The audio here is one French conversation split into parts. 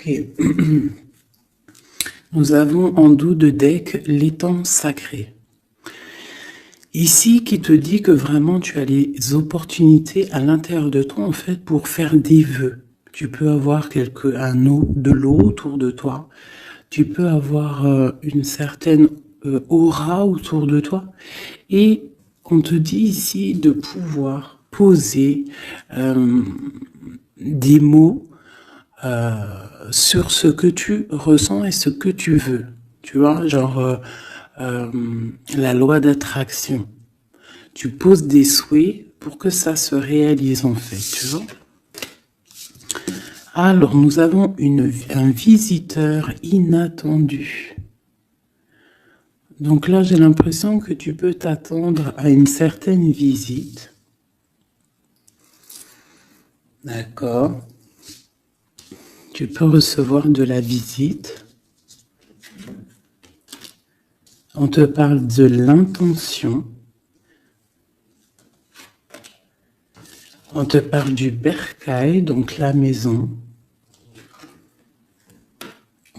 Ok. Nous avons en dos de deck l'étang sacré. Ici, qui te dit que vraiment tu as les opportunités à l'intérieur de toi, en fait, pour faire des vœux. Tu peux avoir de l'eau autour de toi. Tu peux avoir une certaine aura autour de toi. Et on te dit ici de pouvoir poser des mots sur ce que tu ressens et ce que tu veux. Tu vois, genre la loi d'attraction. Tu poses des souhaits pour que ça se réalise en fait, tu vois. Alors, nous avons un visiteur inattendu. Donc là, j'ai l'impression que tu peux t'attendre à une certaine visite. D'accord. Tu peux recevoir de la visite. On te parle de l'intention. On te parle du bercail, donc la maison.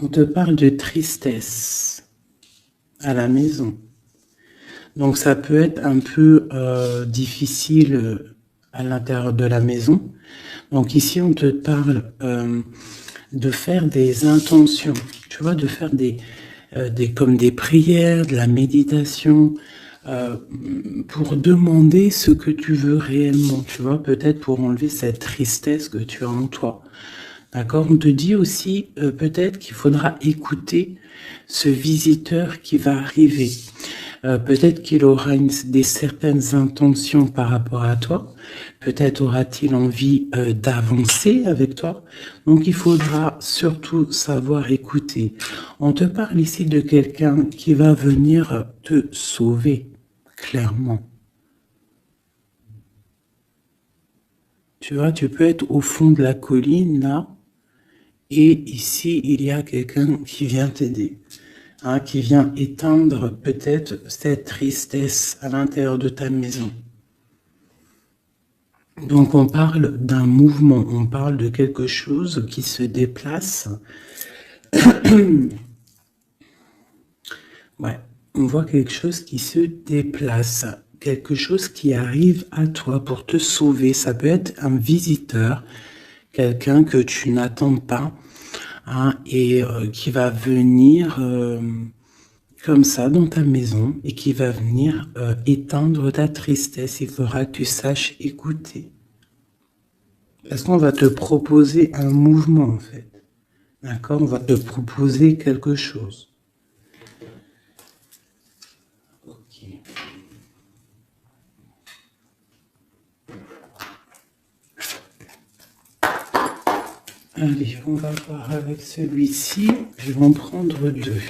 On te parle de tristesse à la maison. Donc ça peut être un peu difficile à l'intérieur de la maison. Donc ici, on te parle de faire des intentions, tu vois, de faire comme des prières, de la méditation, pour demander ce que tu veux réellement, tu vois, peut-être pour enlever cette tristesse que tu as en toi. D'accord? On te dit aussi peut-être qu'il faudra écouter ce visiteur qui va arriver. Peut-être qu'il aura certaines intentions par rapport à toi. Peut-être aura-t-il envie d'avancer avec toi. Donc il faudra surtout savoir écouter. On te parle ici de quelqu'un qui va venir te sauver, clairement. Tu vois, tu peux être au fond de la colline, là, et ici, il y a quelqu'un qui vient t'aider. Hein, qui vient éteindre peut-être cette tristesse à l'intérieur de ta maison. Donc on parle d'un mouvement, on parle de quelque chose qui se déplace. Ouais, on voit quelque chose qui se déplace, quelque chose qui arrive à toi pour te sauver. Ça peut être un visiteur, quelqu'un que tu n'attends pas, hein, et qui va venir comme ça dans ta maison et qui va venir éteindre ta tristesse. Il faudra que tu saches écouter. Parce qu'on va te proposer un mouvement en fait. D'accord? On va te proposer quelque chose. Ok. Allez, on va voir avec celui-ci. Je vais en prendre deux.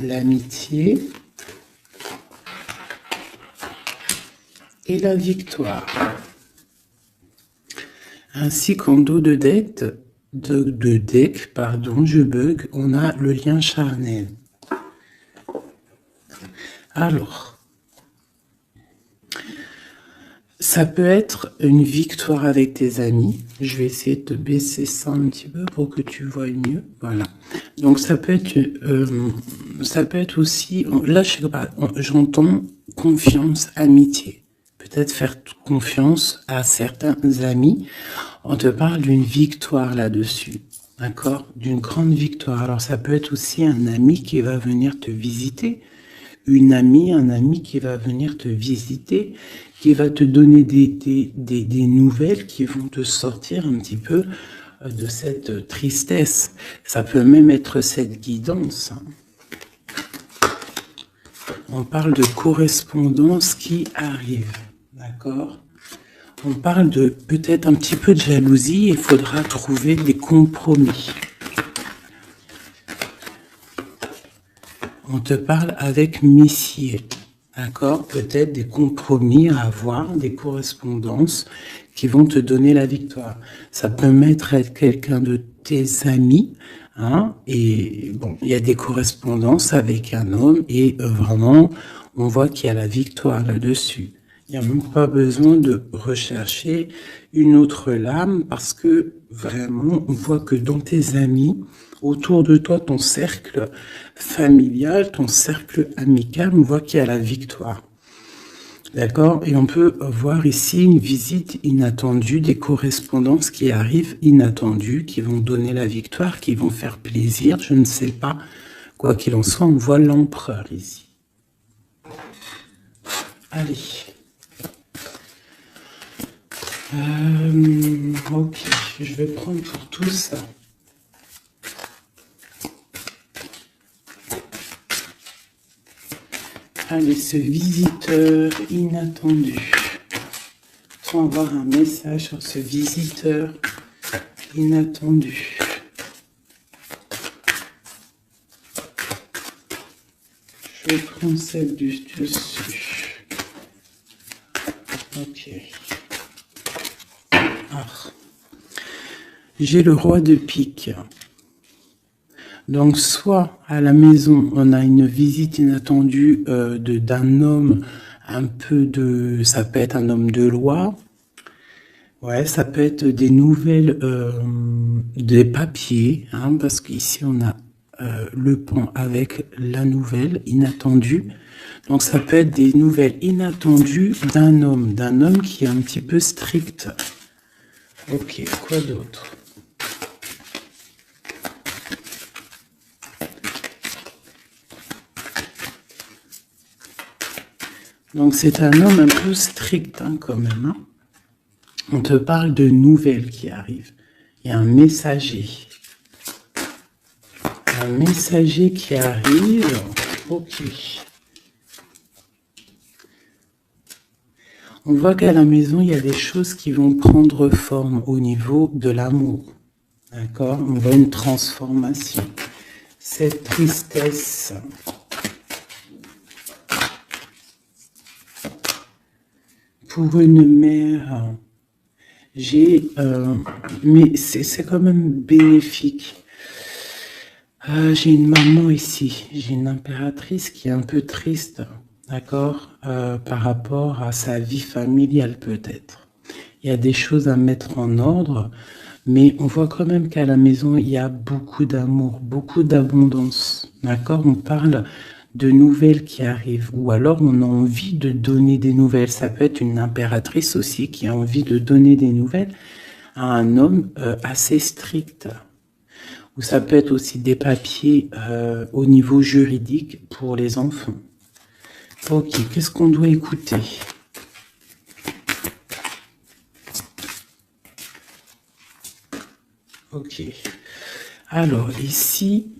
L'amitié et la victoire. Ainsi qu'en dos de deck, je bug, on a le lien charnel. Alors, ça peut être une victoire avec tes amis. Je vais essayer de te baisser ça un petit peu pour que tu vois mieux. Voilà. Donc ça peut être aussi, là je sais pas, j'entends confiance, amitié. Peut-être faire confiance à certains amis. On te parle d'une victoire là-dessus. D'accord? D'une grande victoire. Alors ça peut être aussi un ami qui va venir te visiter. Un ami qui va venir te visiter, qui va te donner des nouvelles qui vont te sortir un petit peu de cette tristesse. Ça peut même être cette guidance. On parle de correspondance qui arrive, d'accord? On parle de peut-être un petit peu de jalousie, il faudra trouver des compromis. on te parle avec messier. D'accord? Peut-être des compromis à avoir, des correspondances qui vont te donner la victoire. Ça peut être quelqu'un de tes amis, hein, et bon, il y a des correspondances avec un homme et vraiment, on voit qu'il y a la victoire là-dessus. Il n'y a même pas besoin de rechercher une autre lame parce que vraiment, on voit que dans tes amis, autour de toi, ton cercle familial, ton cercle amical, on voit qu'il y a la victoire. D'accord? Et on peut voir ici une visite inattendue, des correspondances qui arrivent inattendues, qui vont donner la victoire, qui vont faire plaisir, je ne sais pas. Quoi qu'il en soit, on voit l'empereur ici. Allez. Ok, je vais prendre pour tout ça. Allez, ce visiteur inattendu. On va avoir un message sur ce visiteur inattendu. Je prends celle du dessus. Ok. Ah. J'ai le roi de pique. Donc, soit à la maison, on a une visite inattendue d'un homme, un peu de... Ça peut être un homme de loi. Ouais, ça peut être des nouvelles, des papiers, hein, parce qu'ici, on a le pont avec la nouvelle inattendue. Donc, ça peut être des nouvelles inattendues d'un homme qui est un petit peu strict. Ok, quoi d'autre ? Donc, c'est un homme un peu strict, hein, quand même. Hein. On te parle de nouvelles qui arrivent. Il y a un messager. Un messager qui arrive. Ok. On voit qu'à la maison, il y a des choses qui vont prendre forme au niveau de l'amour. D'accord? On voit une transformation. Cette tristesse... Pour une mère, mais c'est quand même bénéfique. J'ai une maman ici, j'ai une impératrice qui est un peu triste, d'accord, par rapport à sa vie familiale peut-être. Il y a des choses à mettre en ordre, mais on voit quand même qu'à la maison, il y a beaucoup d'amour, beaucoup d'abondance, d'accord. On parle de nouvelles qui arrivent, ou alors on a envie de donner des nouvelles. Ça peut être une impératrice aussi qui a envie de donner des nouvelles à un homme assez strict. Ou ça peut être aussi des papiers au niveau juridique pour les enfants. Ok, qu'est-ce qu'on doit écouter ? Ok. Alors, ici...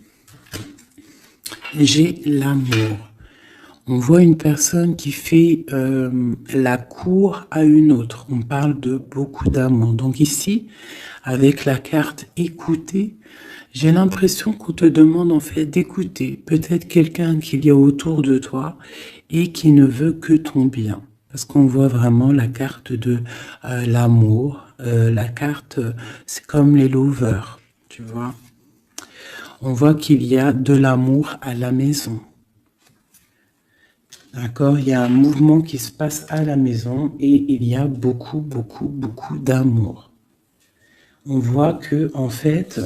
J'ai l'amour. On voit une personne qui fait la cour à une autre. On parle de beaucoup d'amour. Donc ici, avec la carte écouter, j'ai l'impression qu'on te demande en fait d'écouter peut-être quelqu'un qu'il y a autour de toi et qui ne veut que ton bien. Parce qu'on voit vraiment la carte de l'amour. La carte, c'est comme les lovers, tu vois. On voit qu'il y a de l'amour à la maison. D'accord? Il y a un mouvement qui se passe à la maison et il y a beaucoup, beaucoup, beaucoup d'amour. On voit que, en fait,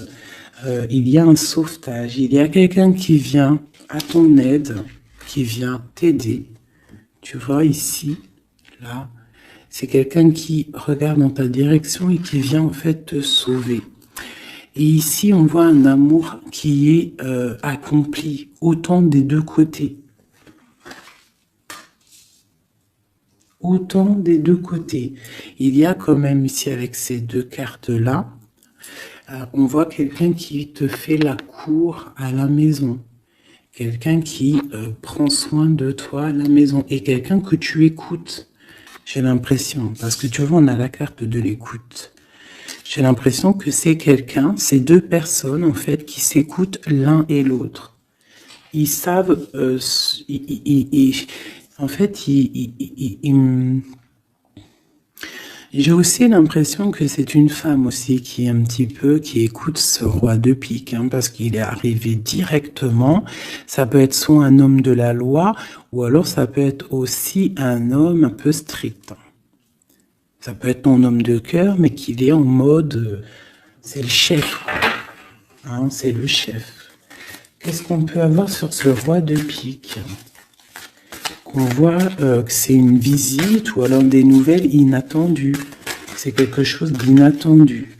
il y a un sauvetage. Il y a quelqu'un qui vient à ton aide, qui vient t'aider. Tu vois ici, là, c'est quelqu'un qui regarde dans ta direction et qui vient en fait te sauver. Et ici, on voit un amour qui est accompli, autant des deux côtés. Autant des deux côtés. Il y a quand même ici, avec ces deux cartes-là, on voit quelqu'un qui te fait la cour à la maison. Quelqu'un qui prend soin de toi à la maison. Et quelqu'un que tu écoutes, j'ai l'impression. Parce que tu vois, on a la carte de l'écoute. J'ai l'impression que c'est quelqu'un, c'est deux personnes en fait qui s'écoutent l'un et l'autre. ils savent, en fait, j'ai aussi l'impression que c'est une femme aussi qui est un petit peu, qui écoute ce roi de pique, hein, parce qu'il est arrivé directement. Ça peut être soit un homme de la loi, ou alors ça peut être aussi un homme un peu strict. Ça peut être ton homme de cœur, mais qu'il est en mode, c'est le chef, hein, c'est le chef. Qu'est-ce qu'on peut avoir sur ce roi de pique? Qu'on voit que c'est une visite ou alors des nouvelles inattendues. C'est quelque chose d'inattendu.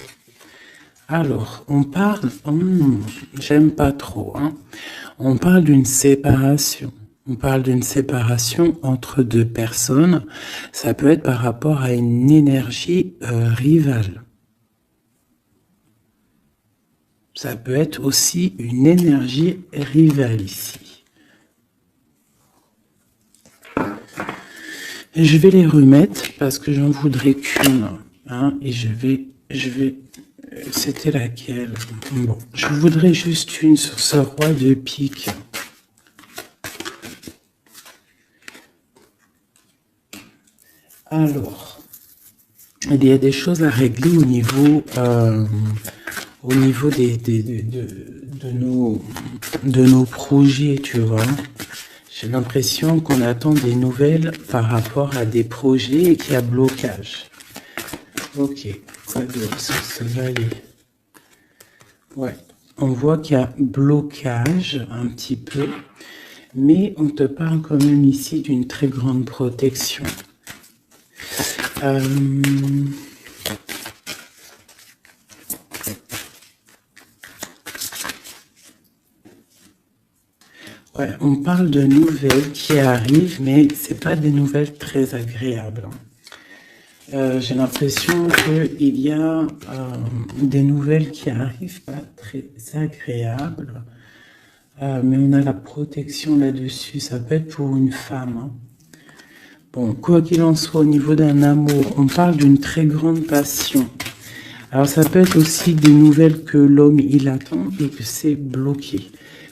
Alors, on parle... j'aime pas trop. Hein. On parle d'une séparation. On parle d'une séparation entre deux personnes. Ça peut être par rapport à une énergie rivale. Ça peut être aussi une énergie rivale ici. Et je vais les remettre parce que j'en voudrais qu'une. Hein, et je vais... C'était laquelle? Bon, je voudrais juste une sur ce roi de pique. Alors, il y a des choses à régler au niveau de nos projets, tu vois. J'ai l'impression qu'on attend des nouvelles par rapport à des projets et qu'il y a blocage. Ok, quoi d'autre sur ce valet? Ouais, on voit qu'il y a blocage un petit peu, mais on te parle quand même ici d'une très grande protection. Ouais, on parle de nouvelles qui arrivent, mais c'est pas des nouvelles très agréables. J'ai l'impression qu'il y a des nouvelles qui arrivent pas très agréables, mais on a la protection là-dessus. Ça peut être pour une femme. Hein. Bon, quoi qu'il en soit, au niveau d'un amour, on parle d'une très grande passion. Alors ça peut être aussi des nouvelles que l'homme il attend et que c'est bloqué.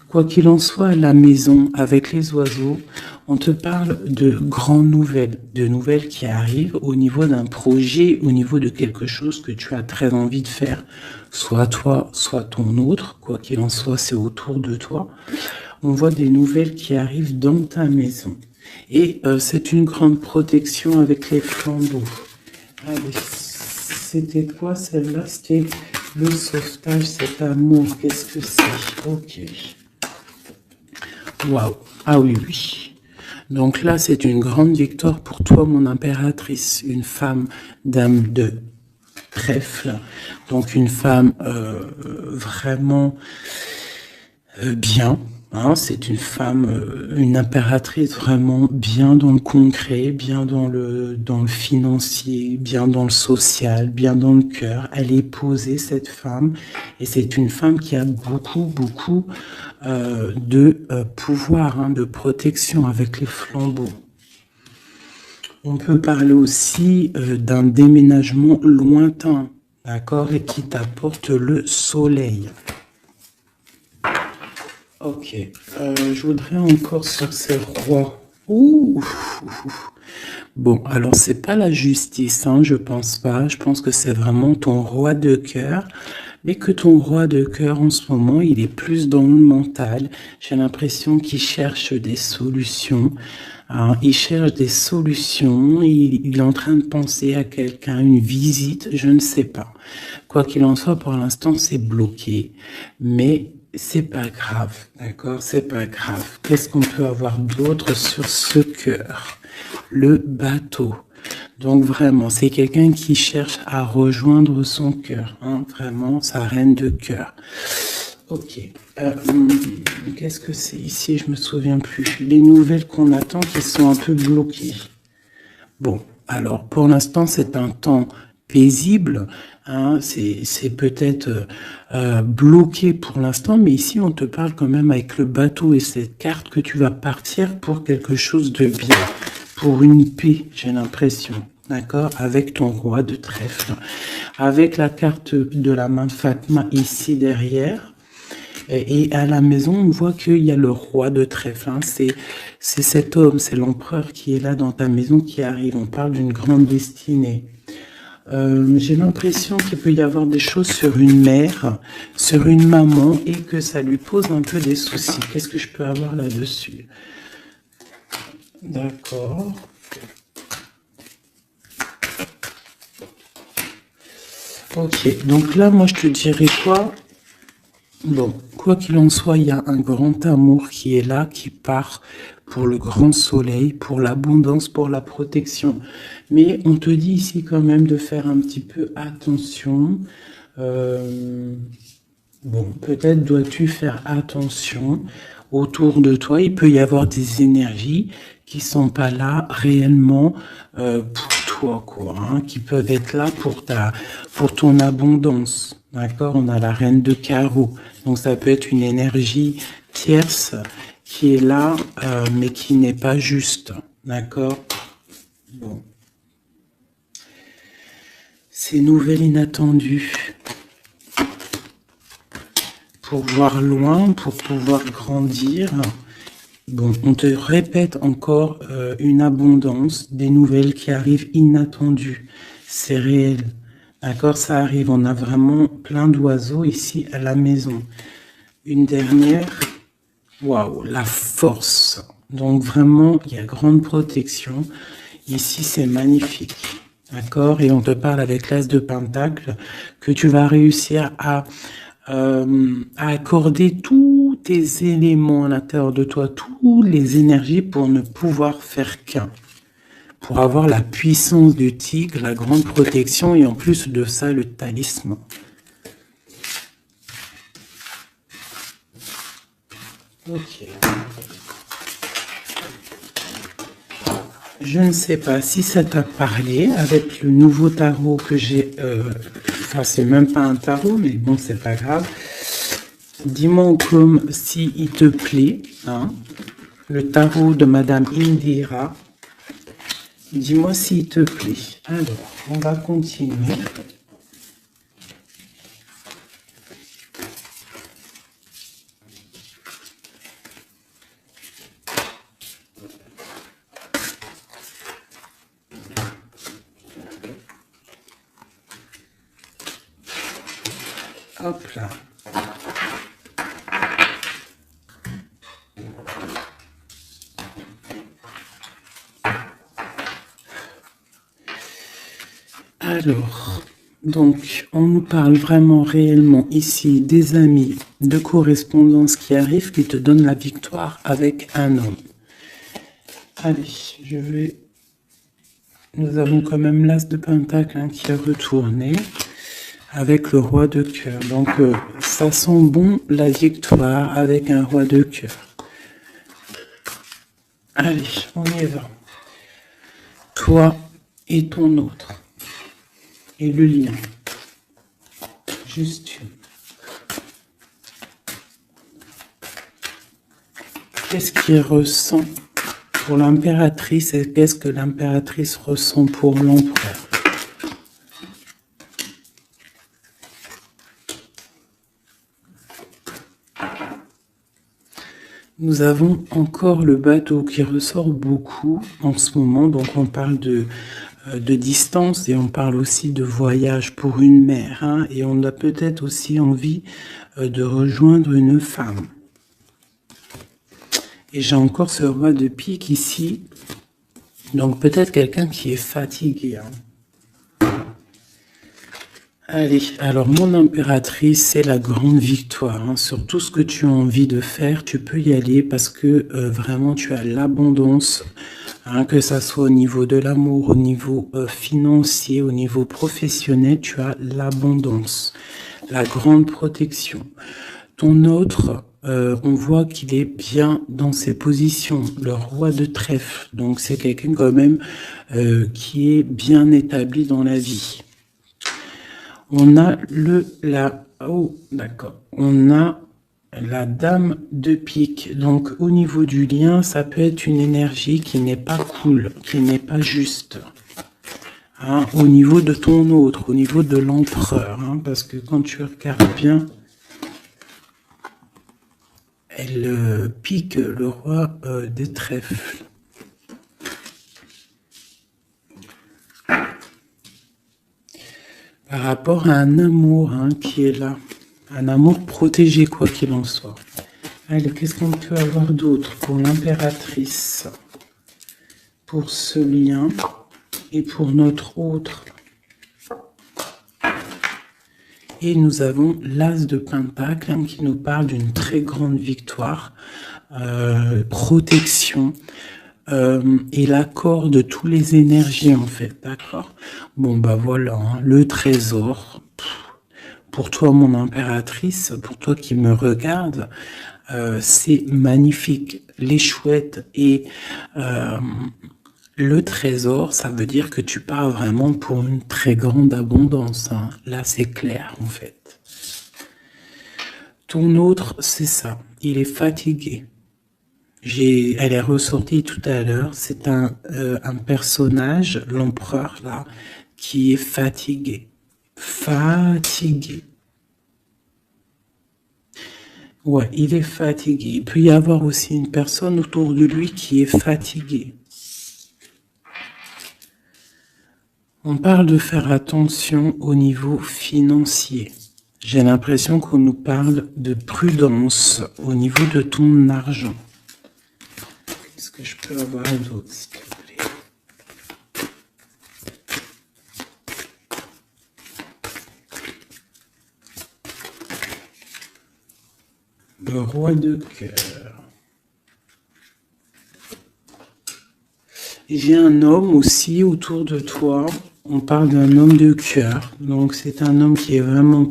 Quoi qu'il en soit, à la maison, avec les oiseaux, on te parle de grandes nouvelles, de nouvelles qui arrivent au niveau d'un projet, au niveau de quelque chose que tu as très envie de faire, soit toi, soit ton autre, quoi qu'il en soit, c'est autour de toi. On voit des nouvelles qui arrivent dans ta maison. Et c'est une grande protection avec les flambeaux. Allez, c'était quoi celle-là? C'était le sauvetage, cet amour. Qu'est-ce que c'est? Ok. Waouh. Ah oui, oui. Donc là, c'est une grande victoire pour toi, mon impératrice. Une femme dame de trèfle. Donc une femme vraiment bien. Hein, c'est une femme, une impératrice vraiment bien dans le concret, bien dans le financier, bien dans le social, bien dans le cœur. Elle est posée, cette femme, et c'est une femme qui a beaucoup de pouvoir, hein, de protection avec les flambeaux. On peut parler aussi d'un déménagement lointain, d'accord, et qui t'apporte le soleil. Ok, je voudrais encore sur ces rois. Ouh. Bon, alors c'est pas la justice, hein, je pense pas. Je pense que c'est vraiment ton roi de cœur. Mais que ton roi de cœur en ce moment, il est plus dans le mental. J'ai l'impression qu'il cherche des solutions. Hein, il cherche des solutions. Il est en train de penser à quelqu'un, une visite, je ne sais pas. Quoi qu'il en soit, pour l'instant, c'est bloqué. Mais c'est pas grave, d'accord? C'est pas grave. Qu'est-ce qu'on peut avoir d'autre sur ce cœur? Le bateau. Donc vraiment, c'est quelqu'un qui cherche à rejoindre son cœur, hein, vraiment, sa reine de cœur. Ok. Qu'est-ce que c'est ici? Je me souviens plus. Les nouvelles qu'on attend qui sont un peu bloquées. Bon, alors pour l'instant, c'est un temps paisible, hein, c'est peut-être bloqué pour l'instant, mais ici on te parle quand même avec le bateau et cette carte que tu vas partir pour quelque chose de bien, pour une paix, j'ai l'impression, d'accord, avec ton roi de trèfle, avec la carte de la main de Fatma ici derrière, Et à la maison, on voit qu'il y a le roi de trèfle. Hein. C'est cet homme, c'est l'empereur qui est là dans ta maison qui arrive. On parle d'une grande destinée. J'ai l'impression qu'il peut y avoir des choses sur une mère, sur une maman, et que ça lui pose un peu des soucis. Qu'est-ce que je peux avoir là-dessus? D'accord. Ok, donc là, moi, je te dirais quoi? Bon, quoi qu'il en soit, il y a un grand amour qui est là, qui part pour le grand soleil, pour l'abondance, pour la protection. Mais on te dit ici quand même de faire un petit peu attention. Bon, peut-être dois-tu faire attention autour de toi. Il peut y avoir des énergies qui sont pas là réellement pour toi, quoi, hein, qui peuvent être là pour ton abondance. D'accord? On a la reine de carreau. Donc ça peut être une énergie tierce qui est là, mais qui n'est pas juste. D'accord? Bon. Ces nouvelles inattendues. Pour voir loin, pour pouvoir grandir. Bon, on te répète encore une abondance, des nouvelles qui arrivent inattendues. C'est réel. D'accord, ça arrive. On a vraiment plein d'oiseaux ici à la maison. Une dernière. Waouh, la force. Donc vraiment, il y a grande protection. Ici, c'est magnifique. D'accord? Et on te parle avec l'as de pentacle que tu vas réussir à accorder tous tes éléments à l'intérieur de toi, toutes les énergies pour ne pouvoir faire qu'un. Pour avoir la puissance du tigre, la grande protection et en plus de ça, le talisman. Ok. Je ne sais pas si ça t'a parlé avec le nouveau tarot que j'ai. Enfin, c'est même pas un tarot, mais bon, c'est pas grave. Dis-moi comme si il te plaît, hein, le tarot de Madame Indira. Dis-moi s'il te plaît. Alors, on va continuer. Hop là. Alors, donc, on nous parle vraiment réellement ici des amis de correspondance qui arrivent, qui te donnent la victoire avec un homme. Allez, je vais... Nous avons quand même l'as de pentacle hein, qui est retourné avec le roi de cœur. Donc, ça sent bon la victoire avec un roi de cœur. Allez, on y va. Toi et ton autre. Et le lien. Juste une. Qu'est-ce qu'il ressent pour l'impératrice et qu'est-ce que l'impératrice ressent pour l'empereur? Nous avons encore le bateau qui ressort beaucoup en ce moment, donc on parle de distance et on parle aussi de voyage pour une mère, hein, et on a peut-être aussi envie de rejoindre une femme. Et j'ai encore ce roi de pique ici, donc peut-être quelqu'un qui est fatigué. Hein. Allez, alors mon impératrice, c'est la grande victoire. Hein. Sur tout ce que tu as envie de faire, tu peux y aller parce que vraiment tu as l'abondance, hein, que ça soit au niveau de l'amour, au niveau financier, au niveau professionnel, tu as l'abondance, la grande protection. Ton autre, on voit qu'il est bien dans ses positions, le roi de trèfle. Donc c'est quelqu'un quand même qui est bien établi dans la vie. On a on a la dame de pique. Donc, au niveau du lien, ça peut être une énergie qui n'est pas cool, qui n'est pas juste. Hein, au niveau de ton autre, au niveau de l'empereur. Hein, parce que quand tu regardes bien, elle pique le roi des trèfles. Par rapport à un amour qui est là. Un amour protégé, quoi qu'il en soit. Allez, qu'est-ce qu'on peut avoir d'autre pour l'impératrice? Pour ce lien et pour notre autre. Et nous avons l'As de Pentacle qui nous parle d'une très grande victoire, protection et l'accord de toutes les énergies en fait, d'accord? Bon bah voilà, le trésor. Pour toi mon impératrice, pour toi qui me regarde, c'est magnifique. Les chouettes et le trésor, ça veut dire que tu pars vraiment pour une très grande abondance. Là, c'est clair, en fait. Ton autre, c'est ça. Il est fatigué. Elle est ressortie tout à l'heure. C'est un personnage, l'empereur, là, qui est fatigué. Fatigué. Ouais, il est fatigué. Il peut y avoir aussi une personne autour de lui qui est fatiguée. On parle de faire attention au niveau financier. J'ai l'impression qu'on nous parle de prudence au niveau de ton argent. Qu'est-ce que je peux avoir d'autre, s'il te plaît? Le roi de cœur. J'ai un homme aussi autour de toi. On parle d'un homme de cœur. Donc c'est un homme qui est vraiment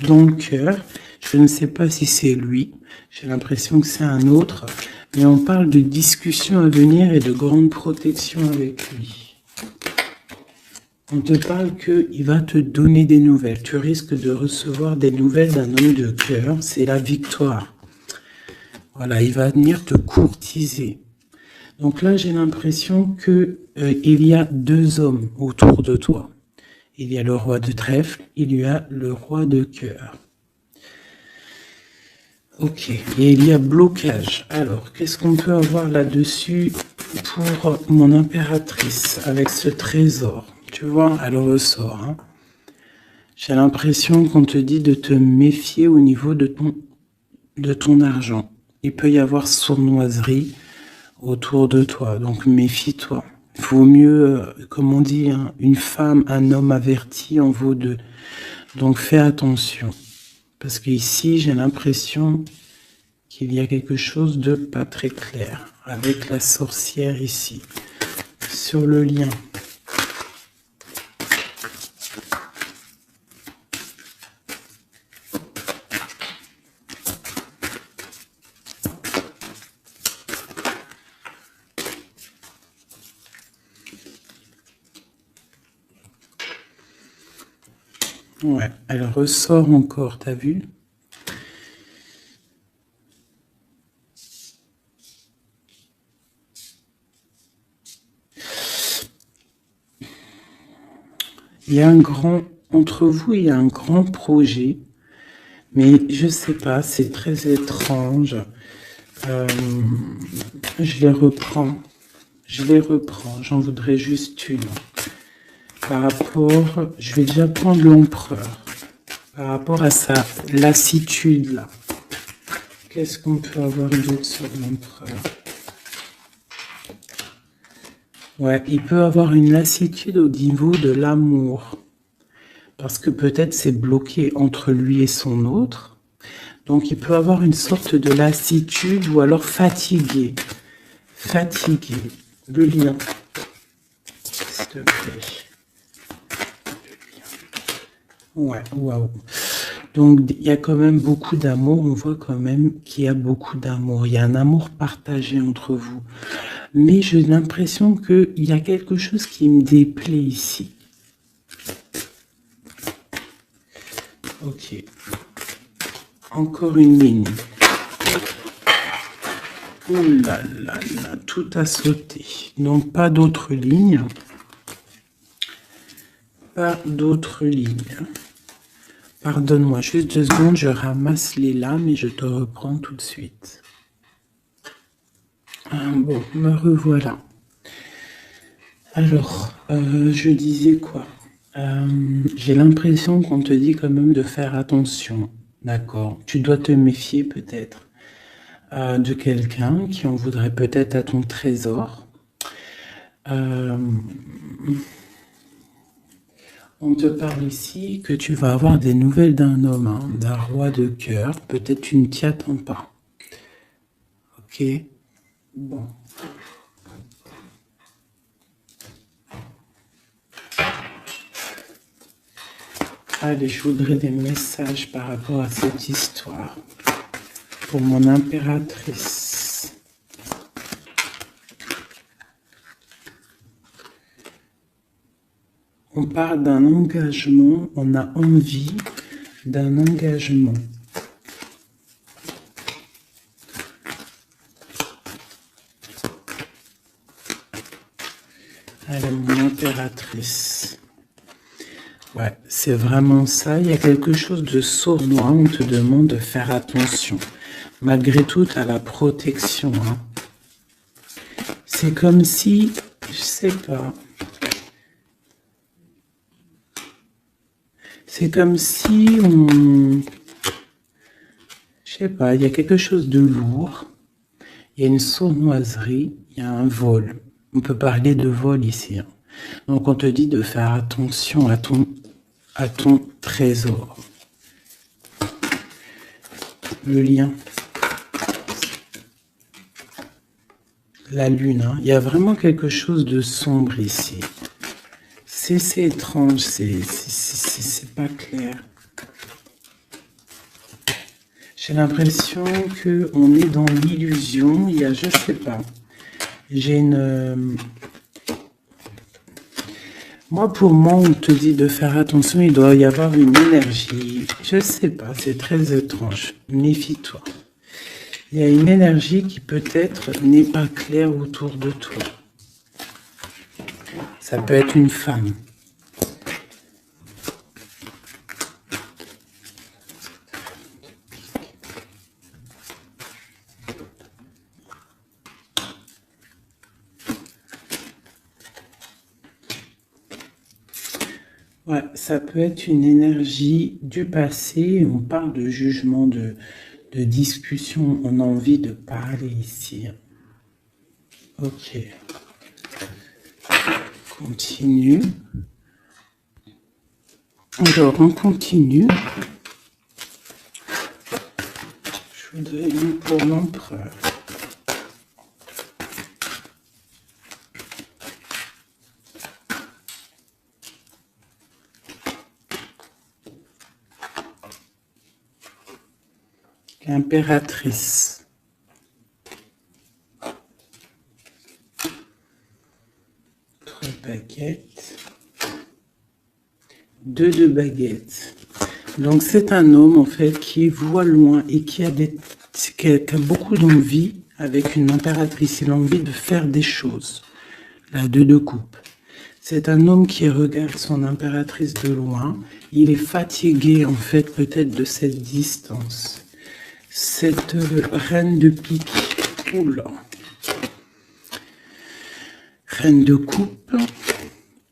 dans le cœur. Je ne sais pas si c'est lui. J'ai l'impression que c'est un autre. Mais on parle de discussions à venir et de grande protection avec lui. On te parle qu'il va te donner des nouvelles. Tu risques de recevoir des nouvelles d'un homme de cœur. C'est la victoire. Voilà, il va venir te courtiser. Donc là, j'ai l'impression que il y a deux hommes autour de toi. Il y a le roi de trèfle, il y a le roi de cœur. Ok, et il y a blocage. Alors, qu'est-ce qu'on peut avoir là-dessus pour mon impératrice avec ce trésor? Tu vois, elle ressort. J'ai l'impression qu'on te dit de te méfier au niveau de ton argent. Il peut y avoir sournoiserie autour de toi, donc méfie-toi. Il vaut mieux, comme on dit, une femme, un homme averti en vaut deux. Donc fais attention. Parce qu'ici, j'ai l'impression qu'il y a quelque chose de pas très clair avec la sorcière ici, sur le lien. Ouais, elle ressort encore, t'as vu? Il y a entre vous, il y a un grand projet, mais je sais pas, c'est très étrange. Je les reprends, j'en voudrais juste une. Par rapport, je vais déjà prendre l'empereur. Par rapport à sa lassitude là. Qu'est-ce qu'on peut avoir d'autre sur l'empereur? Ouais, il peut avoir une lassitude au niveau de l'amour. Parce que peut-être c'est bloqué entre lui et son autre. Donc il peut avoir une sorte de lassitude ou alors fatigué. Fatigué. Le lien. S'il te plaît. Ouais, waouh. Donc, il y a quand même beaucoup d'amour. On voit quand même qu'il y a beaucoup d'amour. Il y a un amour partagé entre vous. Mais j'ai l'impression qu'il y a quelque chose qui me déplaît ici. Ok. Encore une ligne. Oh là là là, tout a sauté. Donc, pas d'autres lignes. Pas d'autres lignes. Pardonne-moi, juste 2 secondes, je ramasse les lames et je te reprends tout de suite. Bon, me revoilà. Alors, je disais quoi? J'ai l'impression qu'on te dit quand même de faire attention, d'accord? Tu dois te méfier peut-être de quelqu'un qui en voudrait peut-être à ton trésor. On te parle ici que tu vas avoir des nouvelles d'un homme, hein, d'un roi de cœur. Peut-être tu ne t'y attends pas. Ok? Bon. Allez, je voudrais des messages par rapport à cette histoire. Pour mon impératrice. On parle d'un engagement, on a envie d'un engagement. Allez, mon impératrice. Ouais, c'est vraiment ça. Il y a quelque chose de sournois. On te demande de faire attention. Malgré tout, tu as la protection. Hein. C'est comme si, je sais pas. C'est comme si on... Je sais pas, il y a quelque chose de lourd. Il y a une sournoiserie, il y a un vol. On peut parler de vol ici. Hein. Donc on te dit de faire attention à ton trésor. Le lien. La lune. Hein. Il y a vraiment quelque chose de sombre ici. C'est étrange, c'est pas clair. J'ai l'impression qu'on est dans l'illusion. Il y a, je sais pas. J'ai une... pour moi, on te dit de faire attention. Il doit y avoir une énergie. Je sais pas, c'est très étrange. Méfie-toi. Il y a une énergie qui peut-être n'est pas claire autour de toi. Ça peut être une femme. Ouais, ça peut être une énergie du passé. On parle de jugement, de discussion. On a envie de parler ici. Ok. Continue. Alors, on continue. Je voudrais une pour l'empereur. L'impératrice. 3 baguettes. 2 de baguettes. Donc c'est un homme en fait qui voit loin et qui a beaucoup d'envie avec une impératrice. Il a envie de faire des choses. La 2 de coupe. C'est un homme qui regarde son impératrice de loin. Il est fatigué en fait peut-être de cette distance. Cette reine de pique. Oula. Reine de coupe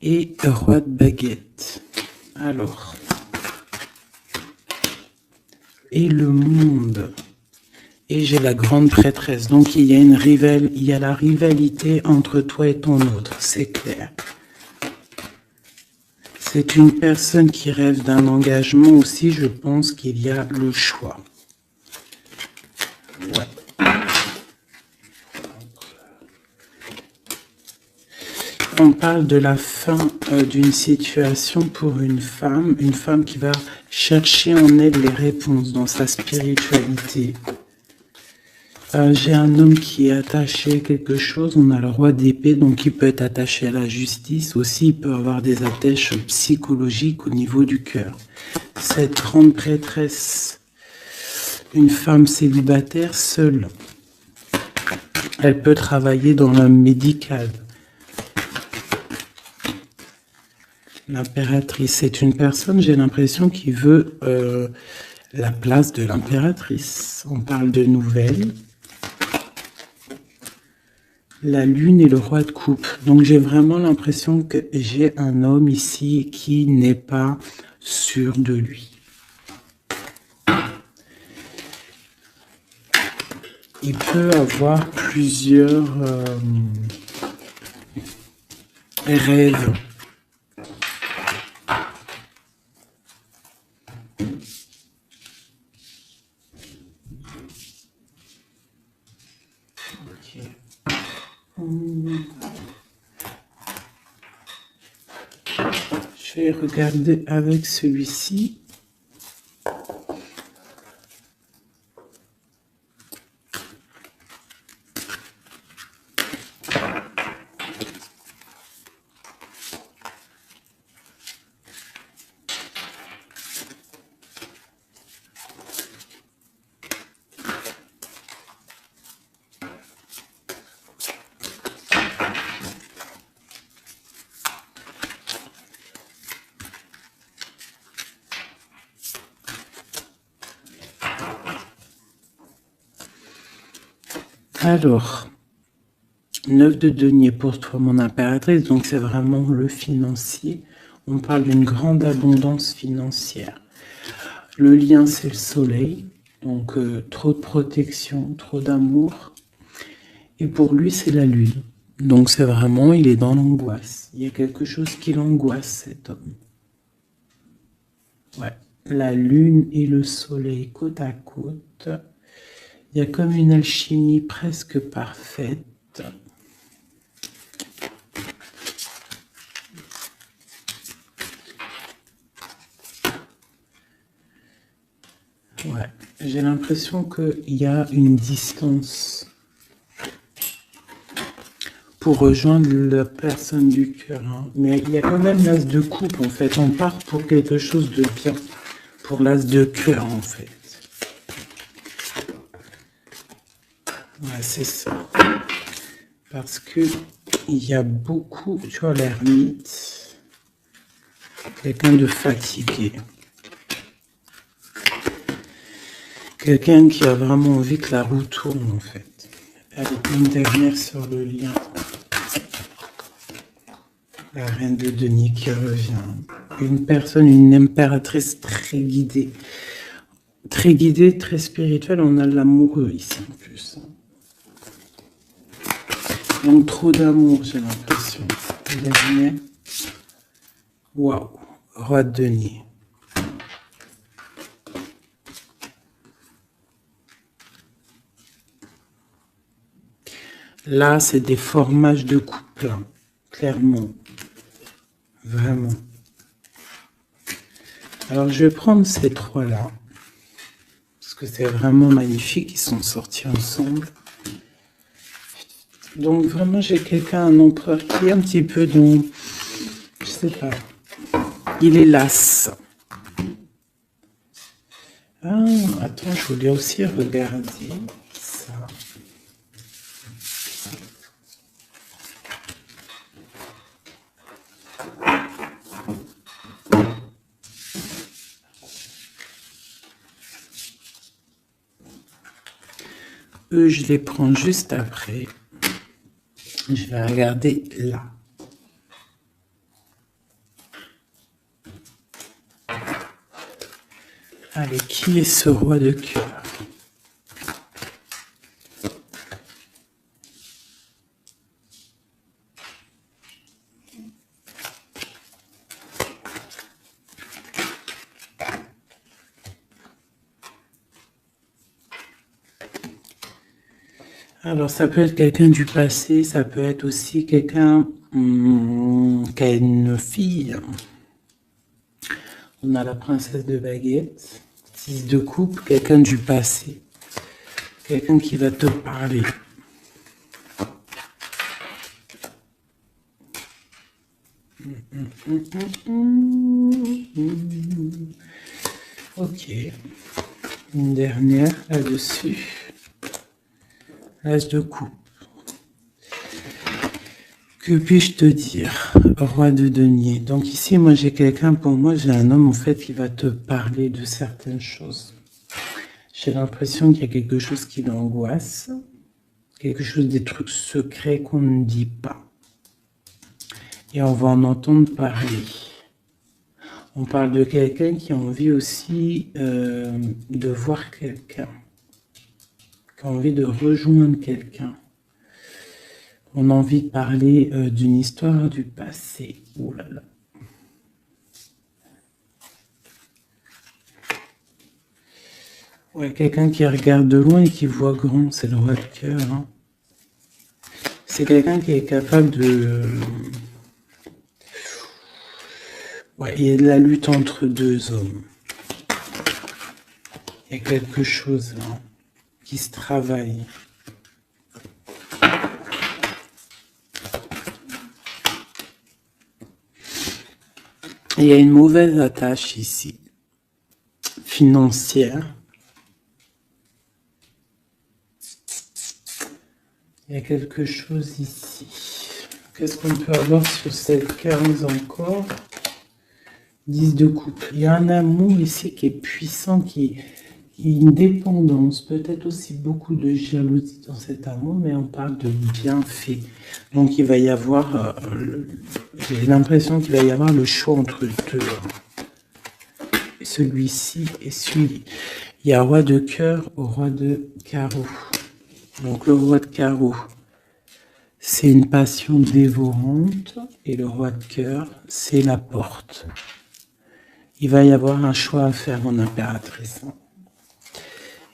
et roi de baguette. Alors. Et le monde. Et j'ai la grande prêtresse. Donc il y a la rivalité entre toi et ton autre. C'est clair. C'est une personne qui rêve d'un engagement aussi. Je pense qu'il y a le choix. Ouais. On parle de la fin d'une situation pour une femme qui va chercher en elle les réponses dans sa spiritualité. J'ai un homme qui est attaché à quelque chose, on a le roi d'épée, donc il peut être attaché à la justice, aussi il peut avoir des attaches psychologiques au niveau du cœur. Cette grande prêtresse, une femme célibataire seule, elle peut travailler dans le médical. L'impératrice, c'est une personne, j'ai l'impression, qui veut la place de l'impératrice. On parle de nouvelles. La lune et le roi de coupe. Donc j'ai vraiment l'impression que j'ai un homme ici qui n'est pas sûr de lui. Il peut avoir plusieurs rêves. Je vais regarder avec celui-ci. Alors, 9 de denier pour toi, mon impératrice, donc c'est vraiment le financier. On parle d'une grande abondance financière. Le lien, c'est le soleil, donc trop de protection, trop d'amour. Et pour lui, c'est la lune. Donc c'est vraiment, il est dans l'angoisse. Il y a quelque chose qui l'angoisse, cet homme. Ouais, la lune et le soleil côte à côte. Il y a comme une alchimie presque parfaite. Ouais, j'ai l'impression qu'il y a une distance pour rejoindre la personne du cœur. Hein. Mais il y a quand même l'as de coupe, en fait. On part pour quelque chose de bien. Pour l'as de cœur, en fait. Ouais, c'est ça. Parce que il y a beaucoup, tu vois, l'ermite, quelqu'un de fatigué. Quelqu'un qui a vraiment envie que la roue tourne, en fait. Allez, une dernière sur le lien. La reine de denier qui revient. Une personne, une impératrice très guidée. Très guidée, très spirituelle. On a l'amoureux ici, en plus. Donc, trop d'amour, j'ai l'impression. Le dernier. Waouh. Roi de denier. Là, c'est des formages de couple, hein, clairement. Vraiment. Alors, je vais prendre ces trois-là. Parce que c'est vraiment magnifique. Ils sont sortis ensemble. Donc, vraiment, j'ai quelqu'un, un empereur qui est un petit peu dans... Je sais pas. Il est las. Ah, attends, je voulais aussi regarder ça. Eux, je les prends juste après. Je vais regarder là. Allez, qui est ce roi de cœur? Alors, ça peut être quelqu'un du passé, ça peut être aussi quelqu'un qui a une fille. On a la princesse de baguette, 6 de coupe, quelqu'un du passé, quelqu'un qui va te parler. Ok, une dernière là-dessus. L'as de coupe. Que puis-je te dire, roi de denier? Donc ici, moi j'ai quelqu'un, pour moi j'ai un homme en fait qui va te parler de certaines choses. J'ai l'impression qu'il y a quelque chose qui l'angoisse, quelque chose, des trucs secrets qu'on ne dit pas. Et on va en entendre parler. On parle de quelqu'un qui a envie aussi de voir quelqu'un, qui a envie de rejoindre quelqu'un. On a envie de parler d'une histoire du passé. Ouh là là. Ouais, quelqu'un qui regarde de loin et qui voit grand, c'est le roi de cœur. Hein. C'est quelqu'un qui est capable de... Ouais, il y a de la lutte entre deux hommes. Il y a quelque chose là, qui se travaille. Il y a une mauvaise attache ici, financière. Il y a quelque chose ici. Qu'est-ce qu'on peut avoir sur cette 15 encore? 10 de coupe. Il y a un amour ici qui est puissant, qui une dépendance, peut-être aussi beaucoup de jalousie dans cet amour, mais on parle de bienfait. Donc il va y avoir, j'ai l'impression qu'il va y avoir le choix entre deux. Celui-ci et celui. Il y a roi de cœur au roi de carreau. Donc le roi de carreau, c'est une passion dévorante, et le roi de cœur, c'est la porte. Il va y avoir un choix à faire en impératrice.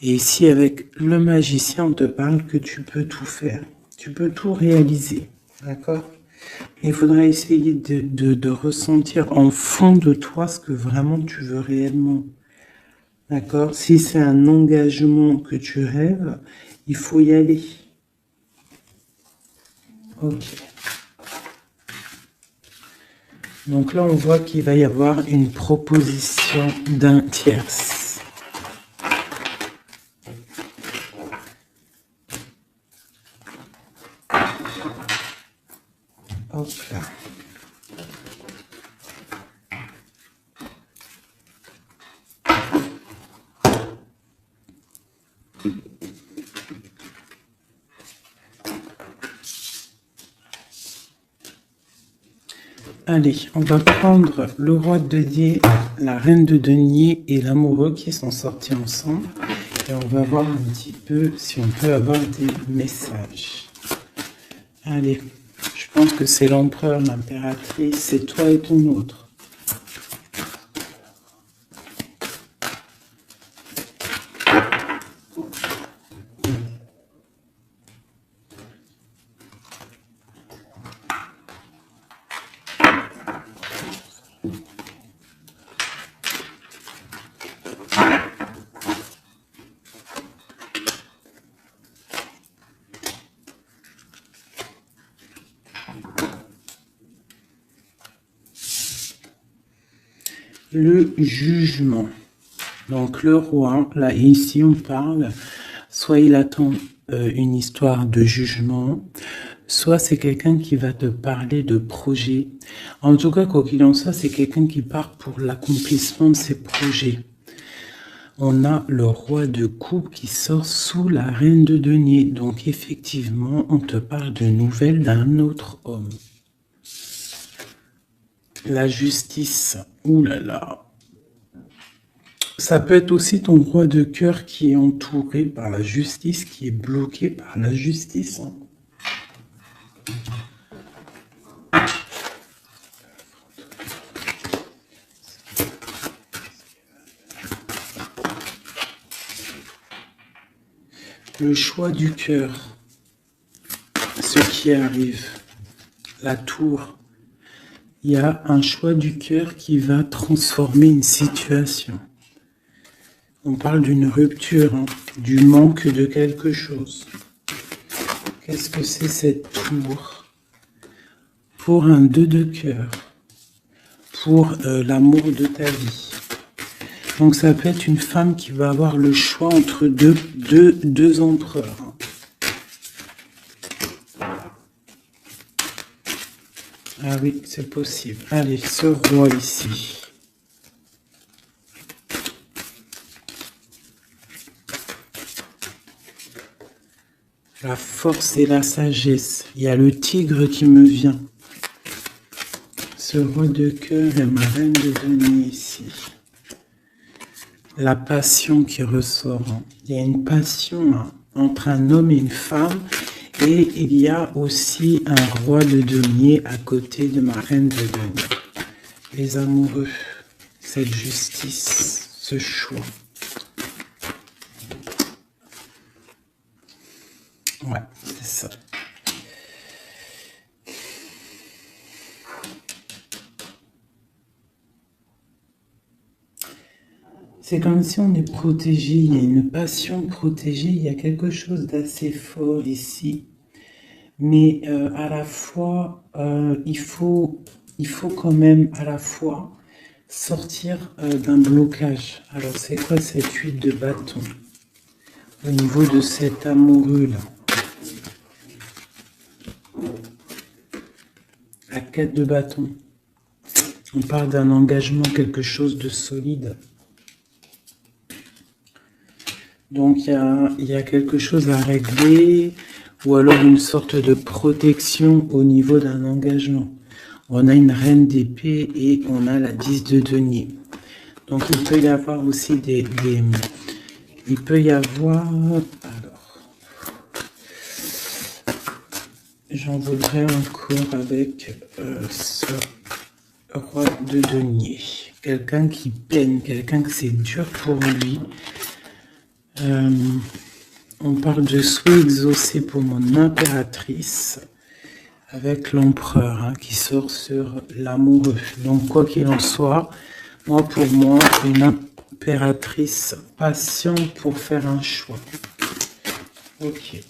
Et ici, avec le magicien, on te parle que tu peux tout faire. Tu peux tout réaliser. D'accord? Il faudra essayer de ressentir en fond de toi ce que vraiment tu veux réellement. D'accord? Si c'est un engagement que tu rêves, il faut y aller. Ok. Donc là, on voit qu'il va y avoir une proposition d'un tierce. Hop là. Allez, on va prendre le roi de denier, la reine de denier et l'amoureux qui sont sortis ensemble. Et on va voir un petit peu si on peut avoir des messages. Allez, je pense que c'est l'empereur, l'impératrice, c'est toi et ton autre. Le jugement. Donc le roi, là ici on parle, soit il attend une histoire de jugement, soit c'est quelqu'un qui va te parler de projet. En tout cas, quoi qu'il en soit, c'est quelqu'un qui part pour l'accomplissement de ses projets. On a le roi de coupe qui sort sous la reine de denier. Donc effectivement, on te parle de nouvelles d'un autre homme. La justice, ouh là là. Ça peut être aussi ton roi de cœur qui est entouré par la justice, qui est bloqué par la justice. Le choix du cœur, ce qui arrive, la tour. Il y a un choix du cœur qui va transformer une situation. On parle d'une rupture, hein, du manque de quelque chose. Qu'est-ce que c'est cette tour? Pour un 2 de cœur, pour l'amour de ta vie. Donc ça peut être une femme qui va avoir le choix entre deux empereurs. Ah oui, c'est possible. Allez, ce roi ici. La force et la sagesse. Il y a le tigre qui me vient. Ce roi de cœur et ma reine de denier ici. La passion qui ressort. Il y a une passion entre un homme et une femme. Et il y a aussi un roi de denier à côté de ma reine de denier. Les amoureux, cette justice, ce choix. Ouais, c'est ça. C'est comme si on est protégé, il y a une passion protégée, il y a quelque chose d'assez fort ici. Mais à la fois, il faut quand même à la fois sortir d'un blocage. Alors c'est quoi cette huile de bâton au niveau de cet amoureux-là? La 4 de bâton. On parle d'un engagement, quelque chose de solide. Donc il y a quelque chose à régler, ou alors une sorte de protection au niveau d'un engagement. On a une reine d'épée et on a la 10 de denier. Donc il peut y avoir aussi il peut y avoir... Alors, j'en voudrais encore avec ce roi de denier. Quelqu'un qui peine, quelqu'un que c'est dur pour lui. On parle de souhait exaucé pour mon impératrice avec l'empereur qui sort sur l'amoureux. Donc quoi qu'il en soit, pour moi, une impératrice patiente pour faire un choix. Ok.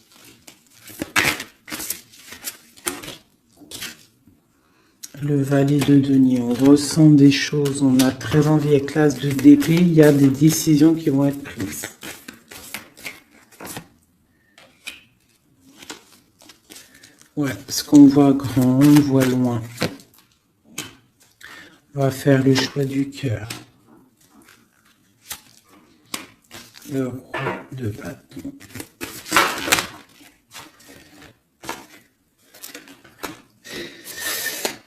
Le valet de denier, on ressent des choses, on a très envie avec l'as de d'épée, il y a des décisions qui vont être prises. Ouais, parce qu'on voit grand, on voit loin. On va faire le choix du cœur. Le roi de bâton.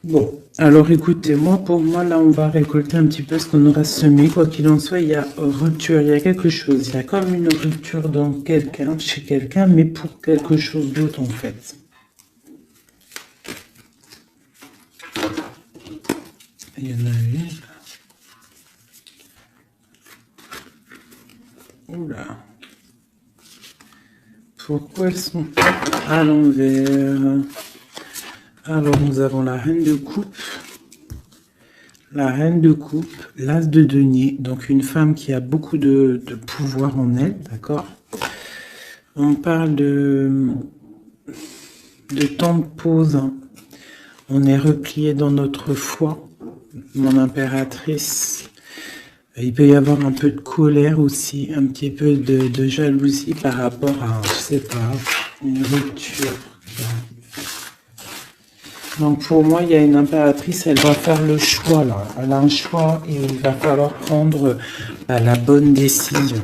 Bon, alors écoutez, pour moi, là, on va récolter un petit peu ce qu'on aura semé. Quoi qu'il en soit, il y a rupture, il y a quelque chose. Il y a comme une rupture dans quelqu'un, chez quelqu'un, mais pour quelque chose d'autre, en fait. Il y en a une. Oula. Pourquoi elles sont à l'envers? Alors, nous avons la reine de coupe. La reine de coupe, l'as de denier. Donc, une femme qui a beaucoup de pouvoir en elle, d'accord? On parle de temps de pause. On est replié dans notre foi. Mon impératrice, il peut y avoir un peu de colère aussi, un petit peu de jalousie par rapport à, je sais pas, une rupture. Donc pour moi, il y a une impératrice, elle va faire le choix là. Elle a un choix et il va falloir prendre la bonne décision.